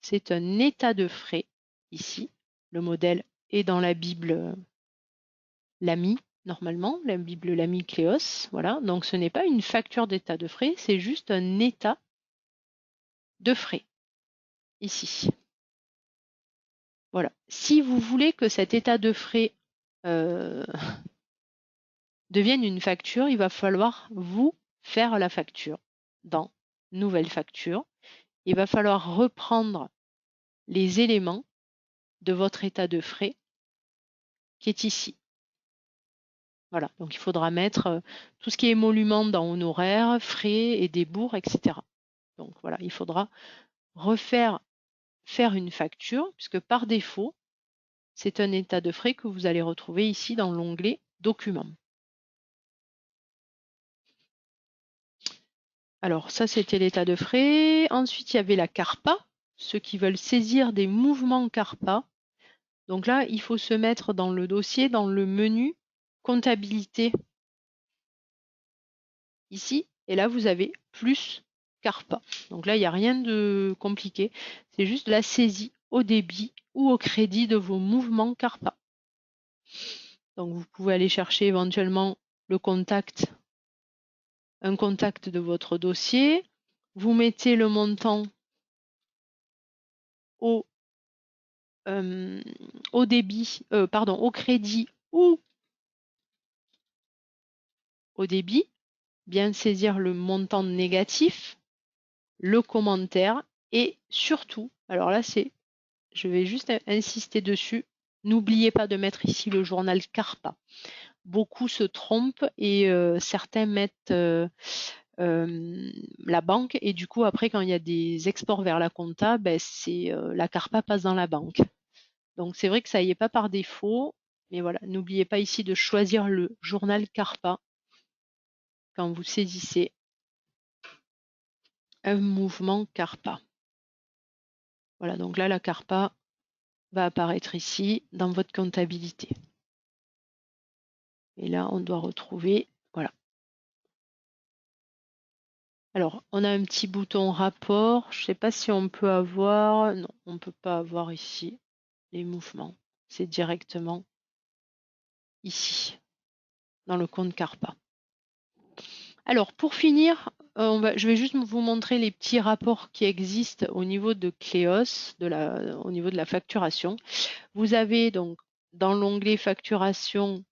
Speaker 1: c'est un état de frais ici. Le modèle est dans la Bible Lamy, normalement, la Bible Lamy Cléos. Voilà, donc ce n'est pas une facture d'état de frais, c'est juste un état de frais ici. Voilà. Si vous voulez que cet état de frais devienne une facture, il va falloir vous faire la facture dans Nouvelle facture. Il va falloir reprendre les éléments de votre état de frais qui est ici. Voilà, donc il faudra mettre tout ce qui est émolument dans honoraires, frais et débours, etc. Donc voilà, il faudra faire une facture, puisque par défaut, c'est un état de frais que vous allez retrouver ici dans l'onglet Documents. Alors ça, c'était l'état de frais. Ensuite, il y avait la CARPA, ceux qui veulent saisir des mouvements CARPA. Donc là, il faut se mettre dans le dossier, dans le menu comptabilité ici. Et là, vous avez plus CARPA. Donc là, il n'y a rien de compliqué. C'est juste la saisie au débit ou au crédit de vos mouvements CARPA. Donc vous pouvez aller chercher éventuellement le contact, un contact de votre dossier. Vous mettez le montant au débit, au crédit ou au débit, bien saisir le montant négatif, le commentaire et surtout, alors là je vais juste insister dessus, n'oubliez pas de mettre ici le journal CARPA. Beaucoup se trompent et certains mettent la banque et du coup après quand il y a des exports vers la compta, la CARPA passe dans la banque. Donc c'est vrai que ça y est pas par défaut, mais voilà, n'oubliez pas ici de choisir le journal CARPA quand vous saisissez un mouvement CARPA. Voilà, donc là, la CARPA va apparaître ici dans votre comptabilité. Et là, on doit retrouver, voilà. Alors, on a un petit bouton rapport. Je ne sais pas si on peut avoir, non, on ne peut pas avoir ici les mouvements. C'est directement ici, dans le compte CARPA. Alors, pour finir, je vais juste vous montrer les petits rapports qui existent au niveau de Cléos, au niveau de la facturation. Vous avez donc dans l'onglet facturation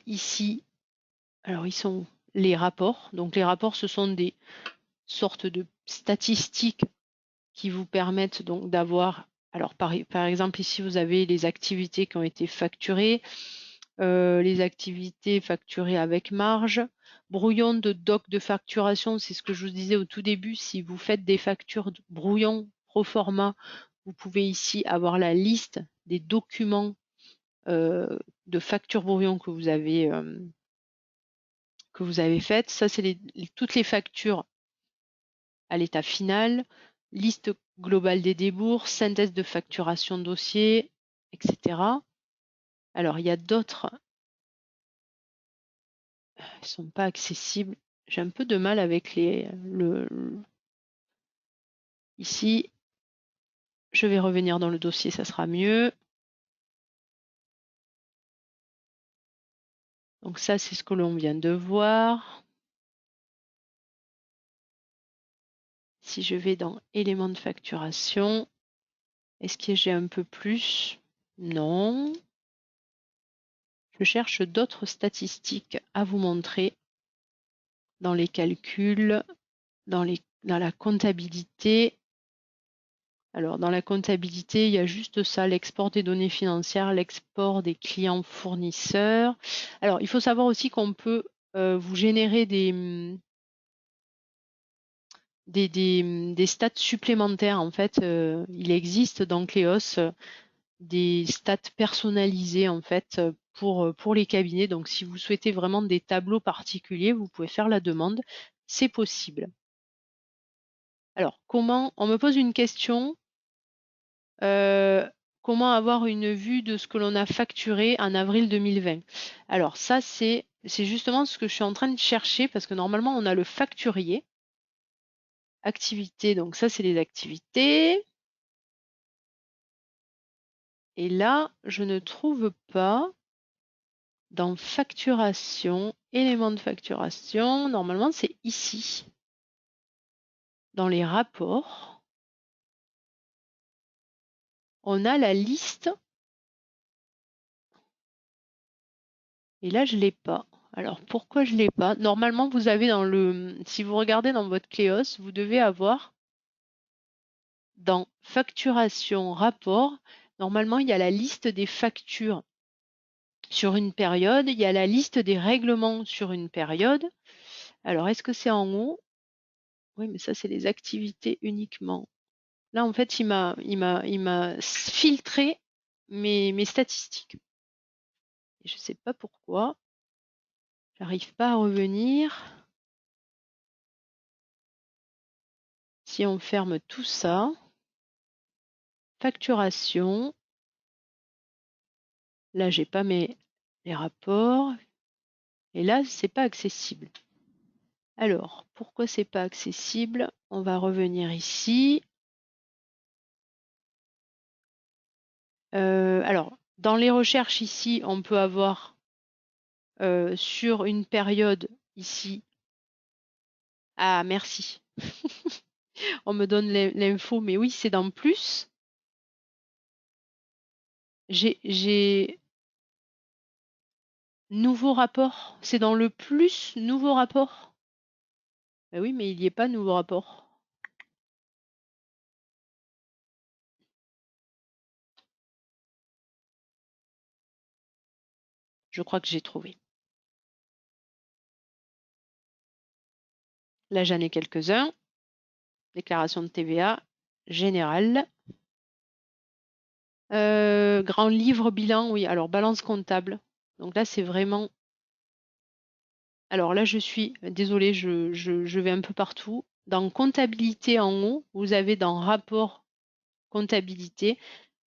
Speaker 1: ici, alors ils sont les rapports. Donc les rapports, ce sont des sortes de statistiques qui vous permettent donc d'avoir, alors par exemple ici vous avez les activités qui ont été facturées, les activités facturées avec marge, brouillon de doc de facturation, c'est ce que je vous disais au tout début, si vous faites des factures brouillon pro forma, vous pouvez ici avoir la liste des documents de factures brouillon que vous avez faites. Ça, c'est toutes les factures à l'état final, liste globale des débours, synthèse de facturation dossier, etc. Alors, il y a d'autres, ils ne sont pas accessibles. J'ai un peu de mal avec ici. Je vais revenir dans le dossier, ça sera mieux. Donc ça, c'est ce que l'on vient de voir. Si je vais dans éléments de facturation, est-ce que j'ai un peu plus? Non. Je cherche d'autres statistiques à vous montrer dans les calculs, dans la comptabilité. Alors, dans la comptabilité, il y a juste ça, l'export des données financières, l'export des clients fournisseurs. Alors, il faut savoir aussi qu'on peut vous générer des stats supplémentaires. En fait, il existe dans Cléos des stats personnalisés en fait pour les cabinets. Donc, si vous souhaitez vraiment des tableaux particuliers, vous pouvez faire la demande. C'est possible. Alors, comment on me pose une question, comment avoir une vue de ce que l'on a facturé en avril 2020? Alors, ça, c'est justement ce que je suis en train de chercher parce que normalement, on a le facturier. Activités, donc ça, c'est les activités. Et là, je ne trouve pas dans facturation, éléments de facturation. Normalement, c'est ici. Dans les rapports, on a la liste. Et là, je ne l'ai pas. Alors, pourquoi je ne l'ai pas? Normalement, vous avez si vous regardez dans votre Cléos, vous devez avoir dans facturation, rapport, normalement, il y a la liste des factures sur une période, il y a la liste des règlements sur une période. Alors, est-ce que c'est en haut? Oui, mais ça, c'est les activités uniquement. Là, en fait, il m'a filtré mes statistiques. Et je ne sais pas pourquoi. J'arrive pas à revenir. Si on ferme tout ça, facturation. Là, j'ai pas les rapports. Et là, c'est pas accessible. Alors, pourquoi c'est pas accessible? On va revenir ici. Alors, dans les recherches ici, on peut avoir sur une période ici. Ah, merci. On me donne l'info, mais oui, c'est dans plus. J'ai nouveau rapport. C'est dans le plus nouveau rapport. Ben oui, mais il n'y est pas nouveau rapport. Je crois que j'ai trouvé. Là, j'en ai quelques-uns. Déclaration de TVA générale. Grand livre bilan, oui. Alors, balance comptable. Donc là, c'est vraiment... Alors là, je suis... Désolée, je vais un peu partout. Dans comptabilité en haut, vous avez dans rapport comptabilité,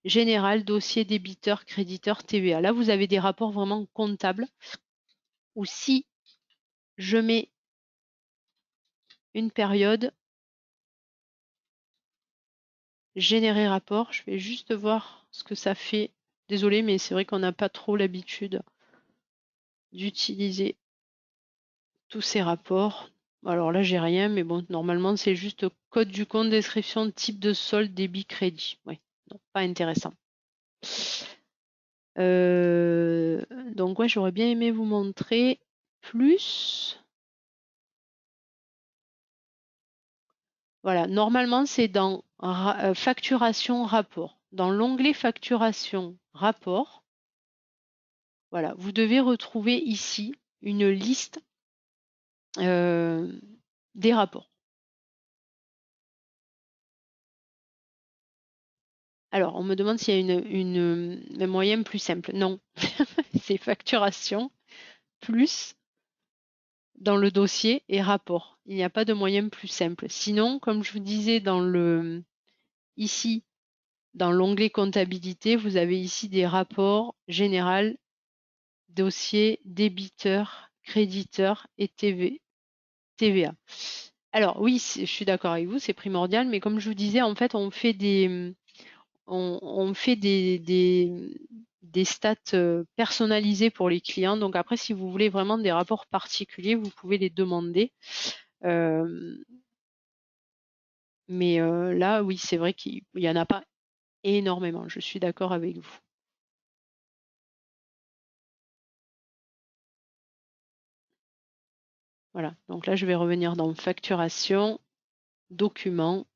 Speaker 1: général, dossier, débiteur, créditeur, TVA. Là, vous avez des rapports vraiment comptables. Ou si je mets une période, générer rapport, je vais juste voir ce que ça fait. Désolée, mais c'est vrai qu'on n'a pas trop l'habitude d'utiliser tous ces rapports. Alors là, j'ai rien, mais bon, normalement, c'est juste code du compte, description, type de solde, débit, crédit. Oui, non, pas intéressant. Donc ouais, j'aurais bien aimé vous montrer plus. Voilà, normalement, c'est dans facturation rapport. Dans l'onglet facturation rapport, voilà, vous devez retrouver ici une liste des rapports. Alors, on me demande s'il y a un moyen plus simple. Non, c'est facturation plus dans le dossier et rapport. Il n'y a pas de moyen plus simple. Sinon, comme je vous disais ici, dans l'onglet comptabilité, vous avez ici des rapports général, dossier, débiteur, créditeur et TVA. Alors oui, je suis d'accord avec vous, c'est primordial, mais comme je vous disais, en fait, on fait des stats personnalisées pour les clients. Donc après, si vous voulez vraiment des rapports particuliers, vous pouvez les demander. Mais là, oui, c'est vrai qu'il n'y en a pas énormément. Je suis d'accord avec vous. Voilà, donc là, je vais revenir dans facturation, documents.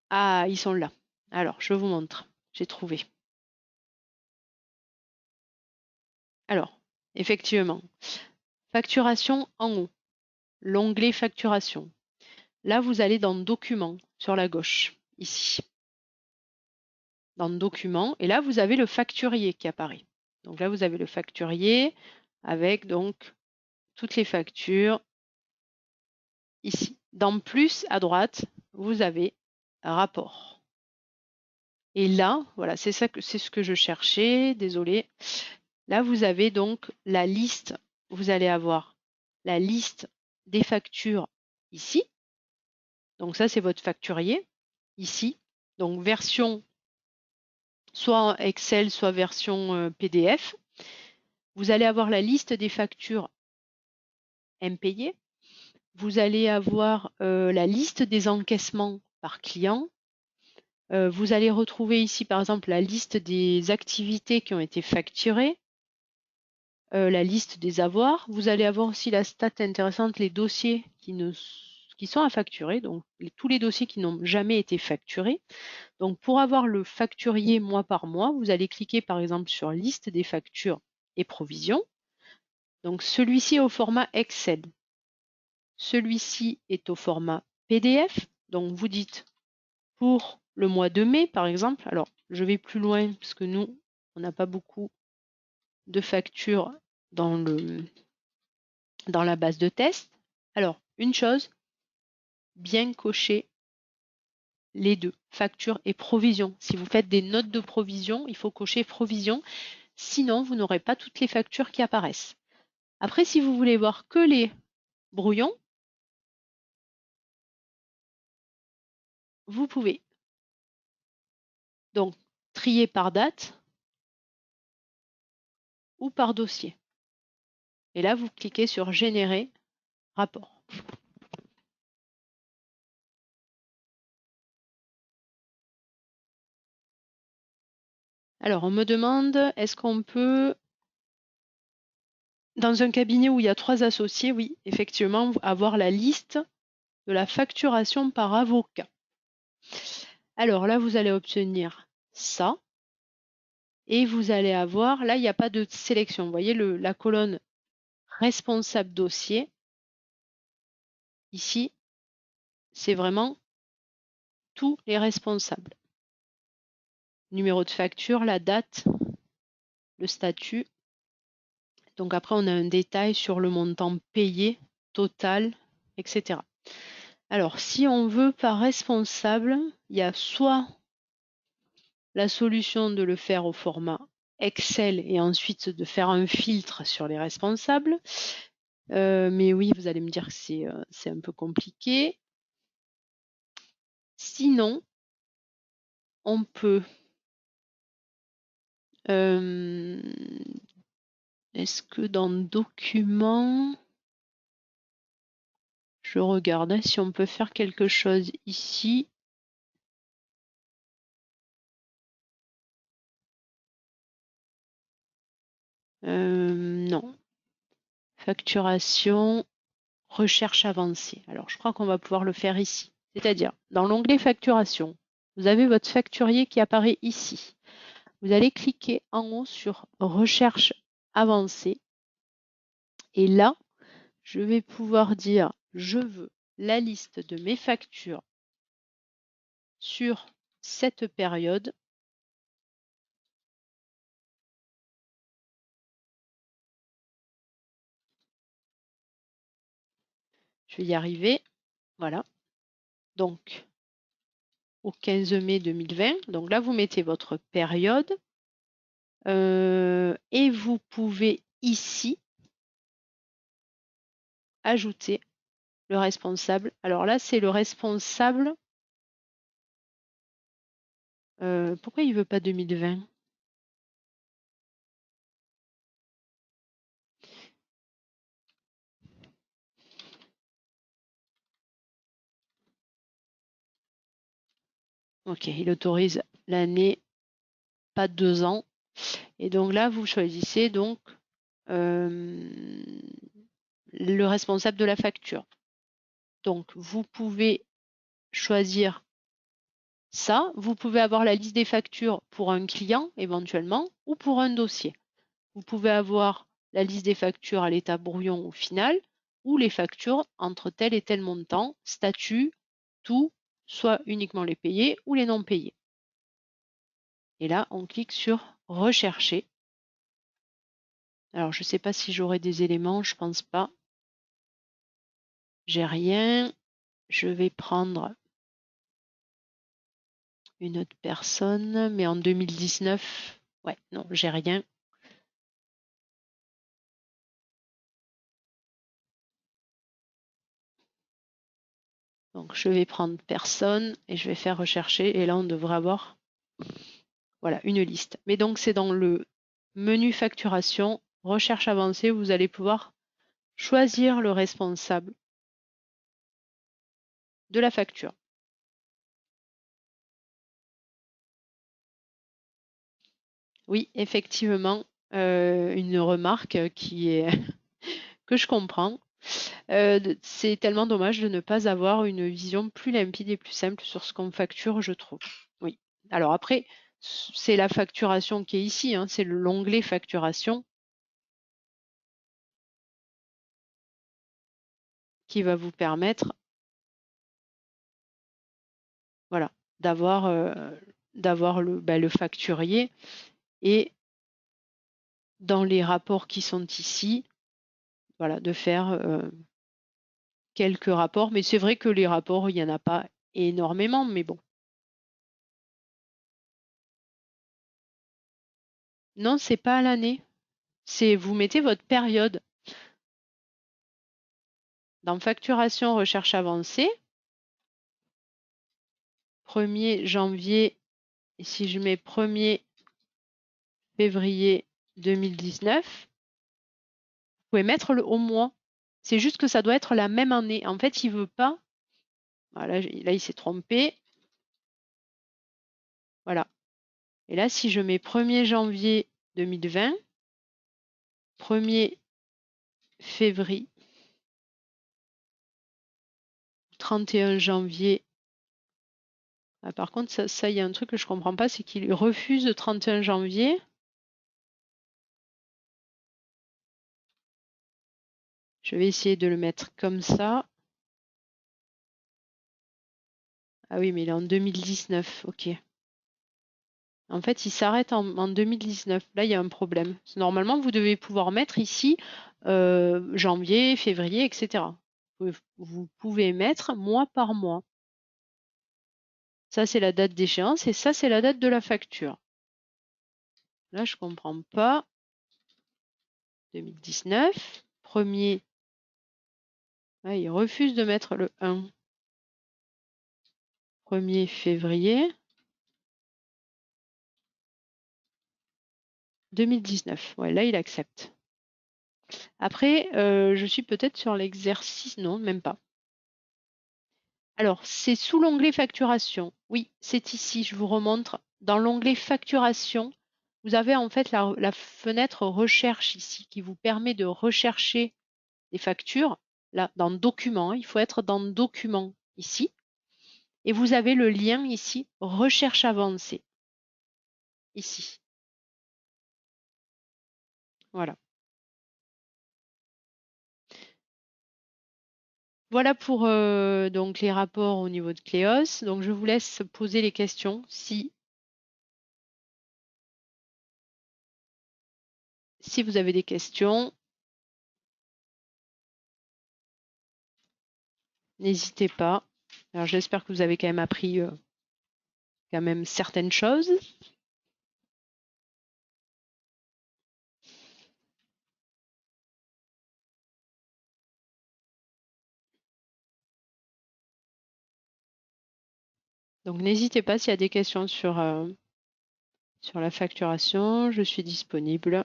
Speaker 1: Ah, ils sont là. Alors, je vous montre. J'ai trouvé. Alors, effectivement, facturation en haut, l'onglet facturation. Là, vous allez dans documents sur la gauche, ici. Dans documents, et là, vous avez le facturier qui apparaît. Donc là, vous avez le facturier avec donc toutes les factures ici. Dans plus à droite, vous avez rapport. Et là, voilà, c'est ce que je cherchais, désolé. Là, vous avez donc la liste, vous allez avoir la liste des factures ici. Donc ça, c'est votre facturier ici. Donc version soit Excel, soit version PDF. Vous allez avoir la liste des factures impayées. Vous allez avoir la liste des encaissements par client. Vous allez retrouver ici, par exemple, la liste des activités qui ont été facturées, la liste des avoirs. Vous allez avoir aussi la stat intéressante, les dossiers qui sont à facturer, donc tous les dossiers qui n'ont jamais été facturés. Donc, pour avoir le facturier mois par mois, vous allez cliquer, par exemple, sur liste des factures et provisions. Donc, celui-ci est au format Excel. Celui-ci est au format PDF. Donc, vous dites pour le mois de mai, par exemple. Alors, je vais plus loin parce que nous, on n'a pas beaucoup de factures dans la base de test. Alors, une chose, bien cocher les deux, facture et provision. Si vous faites des notes de provision, il faut cocher provision. Sinon, vous n'aurez pas toutes les factures qui apparaissent. Après, si vous voulez voir que les brouillons, vous pouvez. Donc, trier par date ou par dossier. Et là, vous cliquez sur Générer rapport. Alors, on me demande, est-ce qu'on peut, dans un cabinet où il y a 3 associés, oui, effectivement, avoir la liste de la facturation par avocat. Alors là, vous allez obtenir ça. Et vous allez avoir, là, il n'y a pas de sélection. Vous voyez la colonne responsable dossier. Ici, c'est vraiment tous les responsables. numéro de facture, la date, le statut. Donc après, on a un détail sur le montant payé, total, etc. Alors, si on veut par responsable, il y a soit la solution de le faire au format Excel et ensuite de faire un filtre sur les responsables. Mais oui, vous allez me dire que c'est un peu compliqué. Sinon, on peut... Est-ce que dans Documents, je regarde si on peut faire quelque chose ici. Non. Facturation, recherche avancée. Alors, je crois qu'on va pouvoir le faire ici. C'est-à-dire, dans l'onglet facturation, vous avez votre facturier qui apparaît ici. Vous allez cliquer en haut sur recherche avancée. Et là, je vais pouvoir dire, je veux la liste de mes factures sur cette période. Je vais y arriver. Voilà. Donc, au 15 mai 2020. Donc là, vous mettez votre période. Et vous pouvez ici ajouter le responsable. Alors là, c'est le responsable. Pourquoi il ne veut pas 2020? Ok, il autorise l'année, pas 2 ans. Et donc là, vous choisissez donc le responsable de la facture. Donc, vous pouvez choisir ça. Vous pouvez avoir la liste des factures pour un client éventuellement ou pour un dossier. Vous pouvez avoir la liste des factures à l'état brouillon ou final ou les factures entre tel et tel montant, statut, tout, soit uniquement les payés ou les non payés. Et là, on clique sur rechercher. Alors, je ne sais pas si j'aurai des éléments, je ne pense pas. J'ai rien. Je vais prendre une autre personne, mais en 2019, ouais, non, j'ai rien. Donc, je vais prendre personne et je vais faire rechercher. Et là, on devrait avoir voilà, une liste. Mais donc, c'est dans le menu facturation, recherche avancée, vous allez pouvoir choisir le responsable de la facture. Oui, effectivement, une remarque qui est que je comprends. C'est tellement dommage de ne pas avoir une vision plus limpide et plus simple sur ce qu'on facture, je trouve. Oui. Alors après, c'est la facturation qui est ici, hein, c'est l'onglet facturation qui va vous permettre, voilà, d'avoir le facturier et dans les rapports qui sont ici, voilà, de faire quelques rapports. Mais c'est vrai que les rapports, il n'y en a pas énormément, mais bon. Non, c'est pas à l'année. C'est vous mettez votre période. Dans facturation recherche avancée, 1er janvier, et si je mets 1er février 2019, vous pouvez mettre le au mois. C'est juste que ça doit être la même année. En fait, il ne veut pas. Voilà, là, il s'est trompé. Voilà. Et là, si je mets 1er janvier 2020, 1er février, 31 janvier. Ah, par contre, ça, il y a un truc que je ne comprends pas, c'est qu'il refuse le 31 janvier. Je vais essayer de le mettre comme ça. Ah oui, mais il est en 2019, ok. En fait, il s'arrête en 2019. Là, il y a un problème. Normalement, vous devez pouvoir mettre ici janvier, février, etc. Vous pouvez mettre mois par mois. Ça, c'est la date d'échéance et ça, c'est la date de la facture. Là, je comprends pas. 2019, premier. Ah, il refuse de mettre le 1. 1er février 2019. Ouais, là, il accepte. Après, je suis peut-être sur l'exercice. Non, même pas. Alors, c'est sous l'onglet facturation. Oui, c'est ici, je vous remontre. Dans l'onglet facturation, vous avez en fait la fenêtre recherche ici qui vous permet de rechercher les factures. Là, dans documents, il faut être dans documents ici. Et vous avez le lien ici, recherche avancée. Ici. Voilà. Voilà pour donc les rapports au niveau de Cléos. Donc je vous laisse poser les questions si vous avez des questions. N'hésitez pas. Alors j'espère que vous avez quand même appris quand même certaines choses. Donc n'hésitez pas s'il y a des questions sur la facturation, je suis disponible.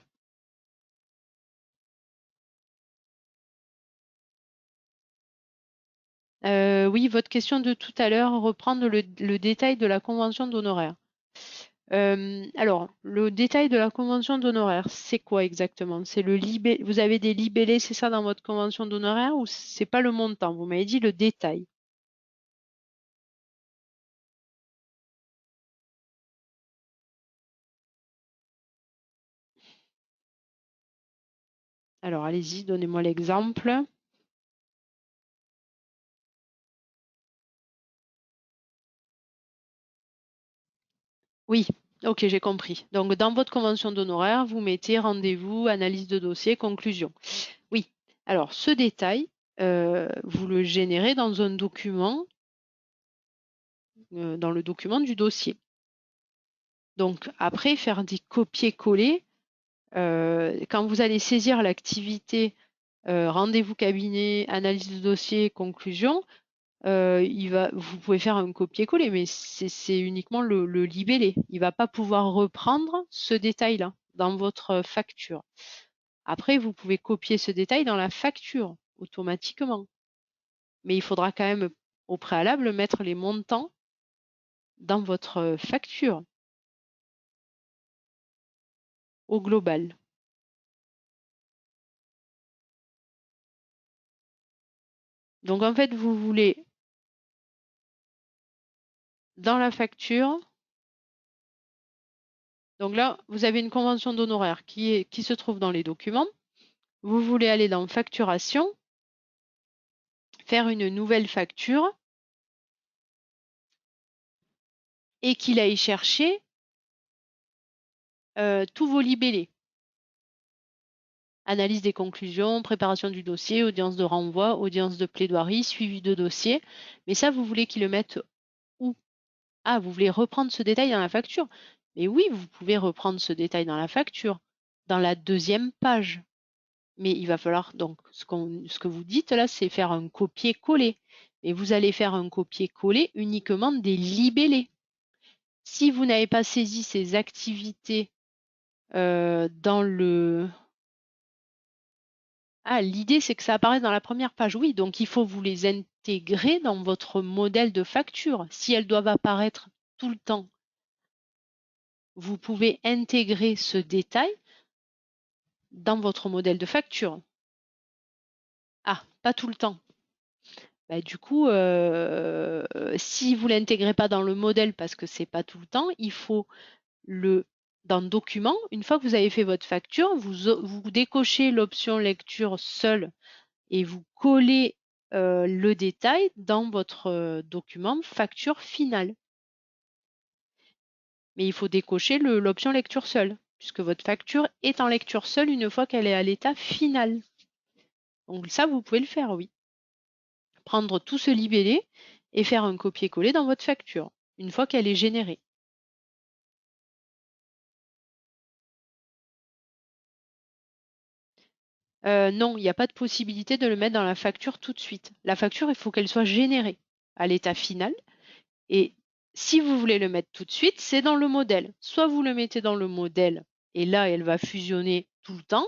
Speaker 1: Oui, votre question de tout à l'heure, reprendre le détail de la convention d'honoraires. Alors, le détail de la convention d'honoraires, c'est quoi exactement? C'est le libellé. Vous avez des libellés, c'est ça dans votre convention d'honoraires ou c'est pas le montant? Vous m'avez dit le détail. Alors, allez-y, donnez-moi l'exemple. Oui, ok, j'ai compris. Donc, dans votre convention d'honoraires, vous mettez rendez-vous, analyse de dossier, conclusion. Oui, alors ce détail, vous le générez dans un document, dans le document du dossier. Donc, après, faire des copier-coller, quand vous allez saisir l'activité rendez-vous cabinet, analyse de dossier, conclusion, vous pouvez faire un copier-coller, mais c'est uniquement le libellé. Il ne va pas pouvoir reprendre ce détail-là dans votre facture. Après, vous pouvez copier ce détail dans la facture automatiquement. Mais il faudra quand même au préalable mettre les montants dans votre facture au global. Donc en fait, vous voulez dans la facture, donc là, vous avez une convention d'honoraires qui se trouve dans les documents. Vous voulez aller dans facturation, faire une nouvelle facture et qu'il aille chercher tous vos libellés. Analyse des conclusions, préparation du dossier, audience de renvoi, audience de plaidoirie, suivi de dossier. Mais ça, vous voulez qu'il le mette où? Ah, vous voulez reprendre ce détail dans la facture? Mais oui, vous pouvez reprendre ce détail dans la facture, dans la deuxième page. Mais il va falloir, donc, ce que vous dites là, c'est faire un copier-coller. Et vous allez faire un copier-coller uniquement des libellés. Si vous n'avez pas saisi ces activités dans le... Ah, l'idée, c'est que ça apparaisse dans la première page. Oui, donc il faut vous les intégrer dans votre modèle de facture. Si elles doivent apparaître tout le temps, vous pouvez intégrer ce détail dans votre modèle de facture. Ah, pas tout le temps. Bah, du coup, si vous ne l'intégrez pas dans le modèle parce que c'est pas tout le temps, il faut dans le document, une fois que vous avez fait votre facture, vous décochez l'option lecture seule et vous collez le détail dans votre document facture finale. Mais il faut décocher l'option lecture seule, puisque votre facture est en lecture seule une fois qu'elle est à l'état final. Donc ça, vous pouvez le faire, oui. Prendre tout ce libellé et faire un copier-coller dans votre facture, une fois qu'elle est générée. Non, il n'y a pas de possibilité de le mettre dans la facture tout de suite. La facture, il faut qu'elle soit générée à l'état final. Et si vous voulez le mettre tout de suite, c'est dans le modèle. Soit vous le mettez dans le modèle et là, elle va fusionner tout le temps.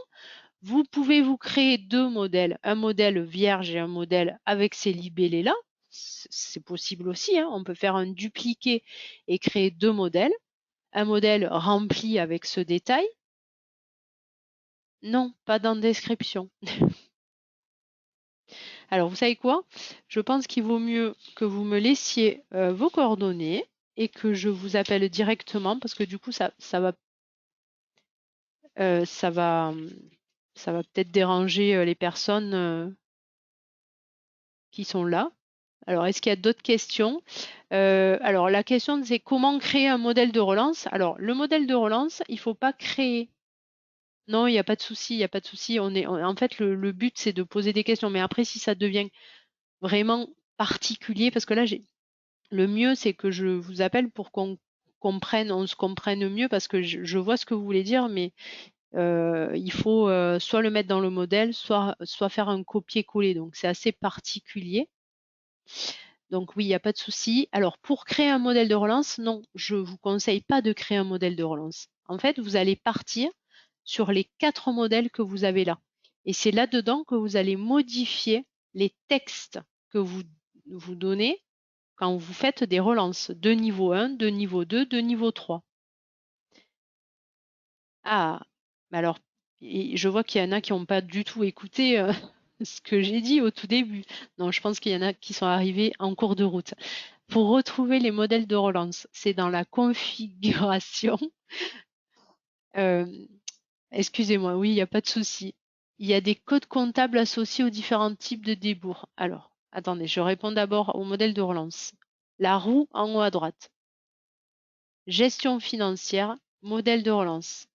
Speaker 1: Vous pouvez vous créer deux modèles, un modèle vierge et un modèle avec ces libellés-là. C'est possible aussi, hein. On peut faire un dupliqué et créer deux modèles. Un modèle rempli avec ce détail. Non, pas dans description. Alors, vous savez quoi? Je pense qu'il vaut mieux que vous me laissiez vos coordonnées et que je vous appelle directement parce que du coup, ça va peut-être déranger les personnes qui sont là. Alors, est-ce qu'il y a d'autres questions? Alors, la question, c'est comment créer un modèle de relance? Alors, le modèle de relance, il ne faut pas créer. Non, il n'y a pas de souci, il n'y a pas de souci. En fait, le but, c'est de poser des questions. Mais après, si ça devient vraiment particulier, parce que là, le mieux, c'est que je vous appelle pour qu'on on se comprenne mieux, parce que je vois ce que vous voulez dire, mais il faut soit le mettre dans le modèle, soit faire un copier-coller. Donc, c'est assez particulier. Donc oui, il n'y a pas de souci. Alors, pour créer un modèle de relance, non, je ne vous conseille pas de créer un modèle de relance. En fait, vous allez partir sur les 4 modèles que vous avez là. Et c'est là-dedans que vous allez modifier les textes que vous donnez quand vous faites des relances de niveau 1, de niveau 2, de niveau 3. Ah, alors, je vois qu'il y en a qui n'ont pas du tout écouté ce que j'ai dit au tout début. Non, je pense qu'il y en a qui sont arrivés en cours de route. Pour retrouver les modèles de relance, c'est dans la configuration. Euh, Excusez-moi, oui, il n'y a pas de souci. Il y a des codes comptables associés aux différents types de débours. Alors, attendez, je réponds d'abord au modèle de relance. La roue en haut à droite. Gestion financière, modèle de relance.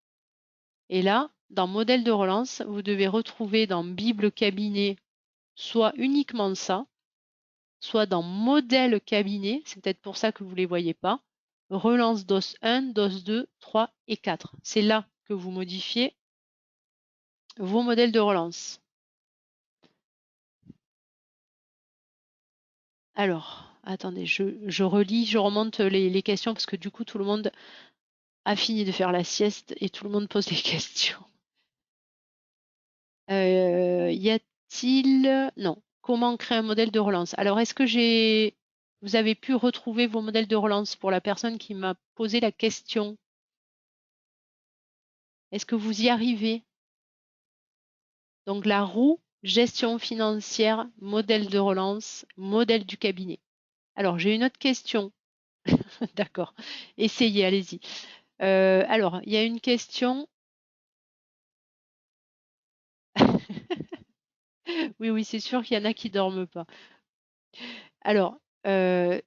Speaker 1: Et là, dans modèle de relance, vous devez retrouver dans Bible cabinet soit uniquement ça, soit dans modèle cabinet, c'est peut-être pour ça que vous ne les voyez pas, relance DOS 1, DOS 2, 3 et 4. C'est là que vous modifiez vos modèles de relance. Alors, attendez, je relis, je remonte les questions parce que du coup, tout le monde a fini de faire la sieste et tout le monde pose des questions. Y a-t-il... Non. Comment créer un modèle de relance? Alors, est-ce que vous avez pu retrouver vos modèles de relance pour la personne qui m'a posé la question? Est-ce que vous y arrivez? Donc, la roue, gestion financière, modèle de relance, modèle du cabinet. Alors, j'ai une autre question. D'accord. Essayez, allez-y. Alors, il y a une question. Oui, oui, c'est sûr qu'il y en a qui dorment pas. Alors, une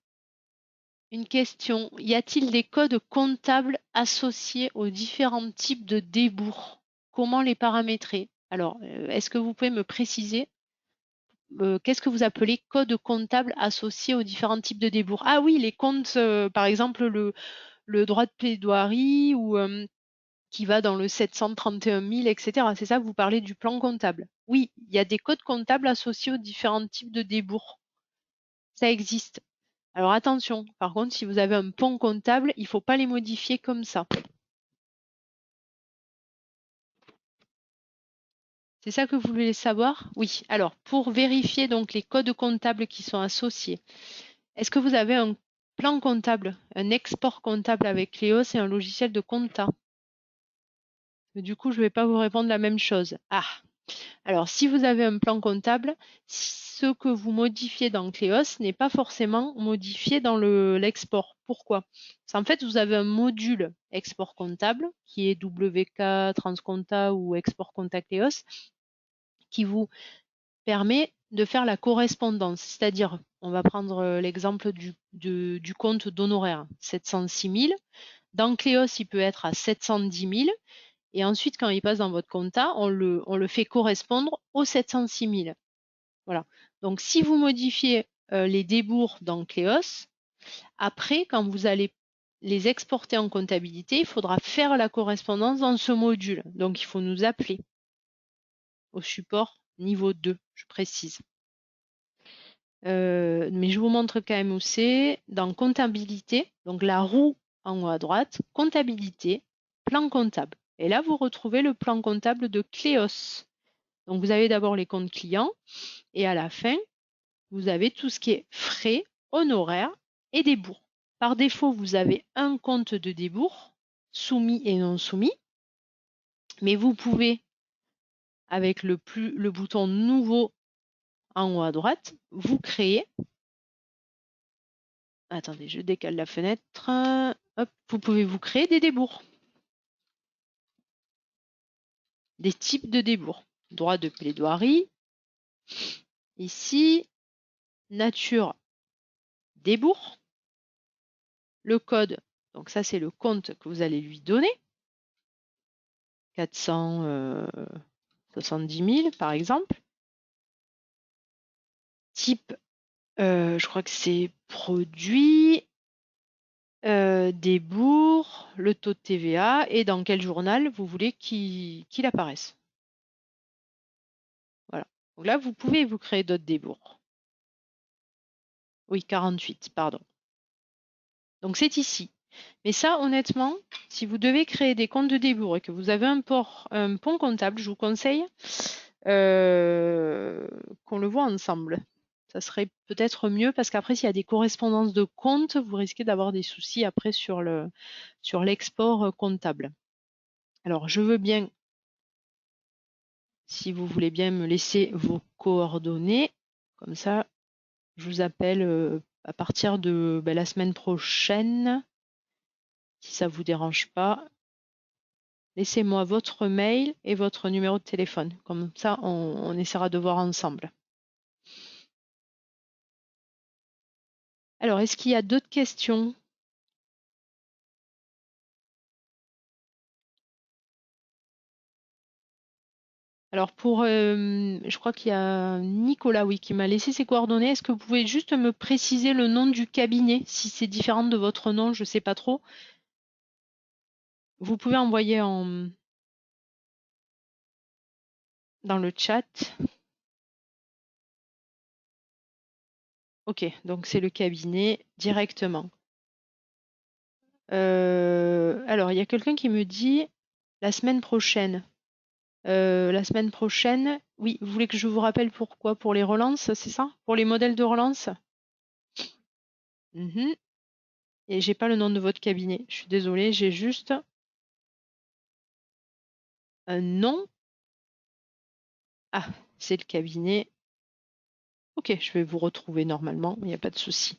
Speaker 1: question. Y a-t-il des codes comptables associés aux différents types de débours? Comment les paramétrer? Alors, est-ce que vous pouvez me préciser qu'est-ce que vous appelez code comptable associé aux différents types de débours? Ah oui, les comptes, par exemple, le droit de plaidoirie ou qui va dans le 731 000, etc. C'est ça, vous parlez du plan comptable. Oui, il y a des codes comptables associés aux différents types de débours. Ça existe. Alors attention, par contre, si vous avez un plan comptable, il ne faut pas les modifier comme ça. C'est ça que vous voulez savoir? Oui. Alors, pour vérifier donc les codes comptables qui sont associés, est-ce que vous avez un plan comptable, un export comptable avec Cléos et un logiciel de compta? Du coup, je ne vais pas vous répondre la même chose. Ah, alors si vous avez un plan comptable, ce que vous modifiez dans Cléos n'est pas forcément modifié dans l'export. Pourquoi? Parce qu'en fait, vous avez un module export comptable qui est WK Transconta ou export compta Cléos qui vous permet de faire la correspondance. C'est-à-dire, on va prendre l'exemple du compte d'honoraires, 706 000. dans Cléos, il peut être à 710 000. Et ensuite, quand il passe dans votre compta, on le fait correspondre aux 706 000. Voilà. Donc, si vous modifiez les débours dans Cléos, après, quand vous allez les exporter en comptabilité, il faudra faire la correspondance dans ce module. Donc, il faut nous appeler au support niveau 2, je précise. Mais je vous montre quand même où c'est. Dans comptabilité, donc la roue en haut à droite, comptabilité, plan comptable. Et là, vous retrouvez le plan comptable de Cléos. Donc, vous avez d'abord les comptes clients et à la fin, vous avez tout ce qui est frais, honoraires et débours. Par défaut, vous avez un compte de débours, soumis et non soumis, mais vous pouvez, avec le bouton nouveau en haut à droite, vous créer. Attendez, je décale la fenêtre. Hop, vous pouvez vous créer des débours. Des types de débours. Droit de plaidoirie. Ici, nature débours. Le code, donc ça c'est le compte que vous allez lui donner. 470 000 par exemple. Type, je crois que c'est produit, débours, le taux de TVA et dans quel journal vous voulez qu'il apparaisse. Voilà. Donc là, vous pouvez vous créer d'autres débours. Oui, 48, pardon. Donc c'est ici. Mais ça, honnêtement, si vous devez créer des comptes de débours et que vous avez un pont comptable, je vous conseille qu'on le voit ensemble. Ça serait peut-être mieux parce qu'après, s'il y a des correspondances de comptes, vous risquez d'avoir des soucis après sur l'export comptable. Alors, je veux bien, si vous voulez bien me laisser vos coordonnées, comme ça, je vous appelle à partir de la semaine prochaine, si ça ne vous dérange pas. Laissez-moi votre mail et votre numéro de téléphone. Comme ça, on essaiera de voir ensemble. Alors, est-ce qu'il y a d'autres questions? Alors je crois qu'il y a Nicolas, oui, qui m'a laissé ses coordonnées. Est-ce que vous pouvez juste me préciser le nom du cabinet, si c'est différent de votre nom, je ne sais pas trop. Vous pouvez envoyer dans le chat. Ok, donc c'est le cabinet directement. Alors, il y a quelqu'un qui me dit la semaine prochaine. La semaine prochaine, oui, vous voulez que je vous rappelle pourquoi? Pour les relances, c'est ça? Pour les modèles de relance? Mhm. Et j'ai pas le nom de votre cabinet. Je suis désolée, j'ai juste un nom. Ah, c'est le cabinet. Ok, je vais vous retrouver normalement, il n'y a pas de souci.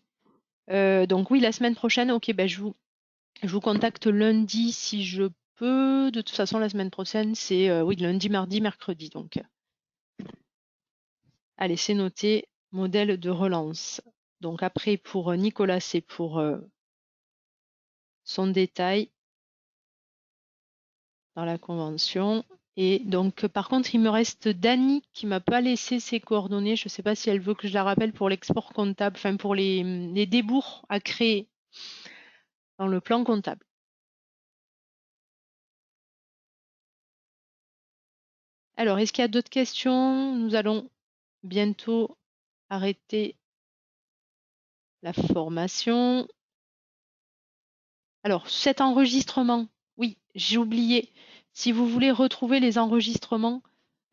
Speaker 1: Donc oui, la semaine prochaine, ok, ben je vous contacte lundi si je peux. De toute façon, la semaine prochaine, c'est oui, lundi, mardi, mercredi. Donc, allez, c'est noté. Modèle de relance. Donc après, pour Nicolas, c'est pour son détail dans la convention. Et donc, par contre, il me reste Dani qui m'a pas laissé ses coordonnées. Je ne sais pas si elle veut que je la rappelle pour l'export comptable, enfin pour les débours à créer dans le plan comptable. Alors, est-ce qu'il y a d'autres questions? Nous allons bientôt arrêter la formation. Alors, cet enregistrement, oui, j'ai oublié. Si vous voulez retrouver les enregistrements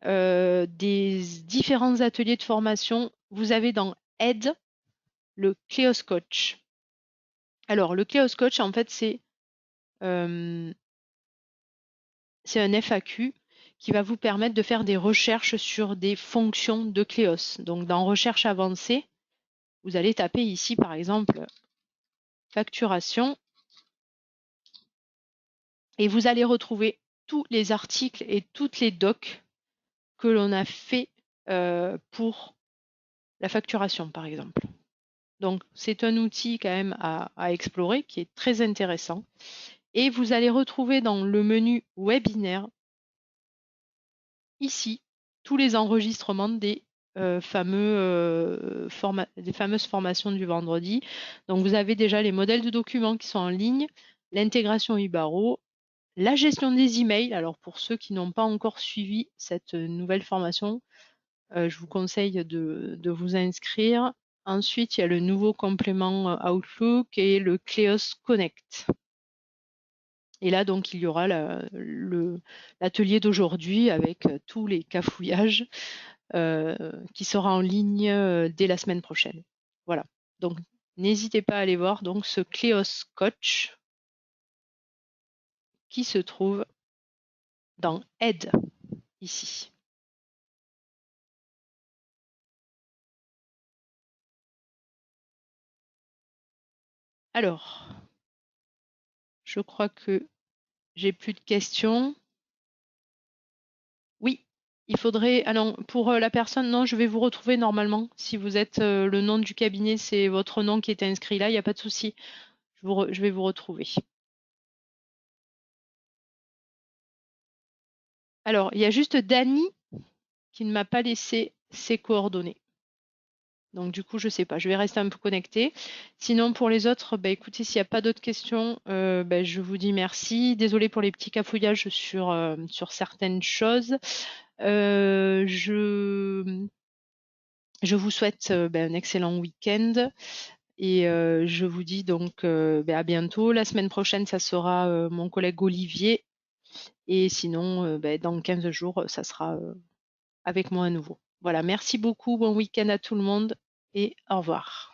Speaker 1: des différents ateliers de formation, vous avez dans Aide le Cleos Coach. Alors, le Cleos Coach, en fait, c'est un FAQ qui va vous permettre de faire des recherches sur des fonctions de Cleos. Donc, dans Recherche avancée, vous allez taper ici, par exemple, facturation, et vous allez retrouver tous les articles et toutes les docs que l'on a fait pour la facturation, par exemple. Donc, c'est un outil quand même à explorer qui est très intéressant Et vous allez retrouver dans le menu webinaire, ici, tous les enregistrements des fameuses formations du vendredi. Donc vous avez déjà les modèles de documents qui sont en ligne, l'intégration Ibaro, la gestion des emails. Alors pour ceux qui n'ont pas encore suivi cette nouvelle formation, je vous conseille de vous inscrire. Ensuite, il y a le nouveau complément Outlook et le Cleos Connect. Et là, donc, il y aura l'atelier d'aujourd'hui avec tous les cafouillages qui sera en ligne dès la semaine prochaine. Voilà. Donc, n'hésitez pas à aller voir donc ce Cleos Coach qui se trouve dans Aide, ici. Alors, je crois que j'ai plus de questions. Oui, il faudrait. Ah non, pour la personne, non, je vais vous retrouver normalement. Si vous êtes le nom du cabinet, c'est votre nom qui est inscrit là, il n'y a pas de souci. Je vais vous retrouver. Alors, il y a juste Dany qui ne m'a pas laissé ses coordonnées. Donc du coup, je ne sais pas, je vais rester un peu connectée. Sinon, pour les autres, bah, écoutez, s'il n'y a pas d'autres questions, bah, je vous dis merci. Désolée pour les petits cafouillages sur certaines choses. Je vous souhaite bah, un excellent week-end et je vous dis donc bah, à bientôt. La semaine prochaine, ça sera mon collègue Olivier et sinon, bah, dans 15 jours, ça sera avec moi à nouveau. Voilà, merci beaucoup, bon week-end à tout le monde et au revoir.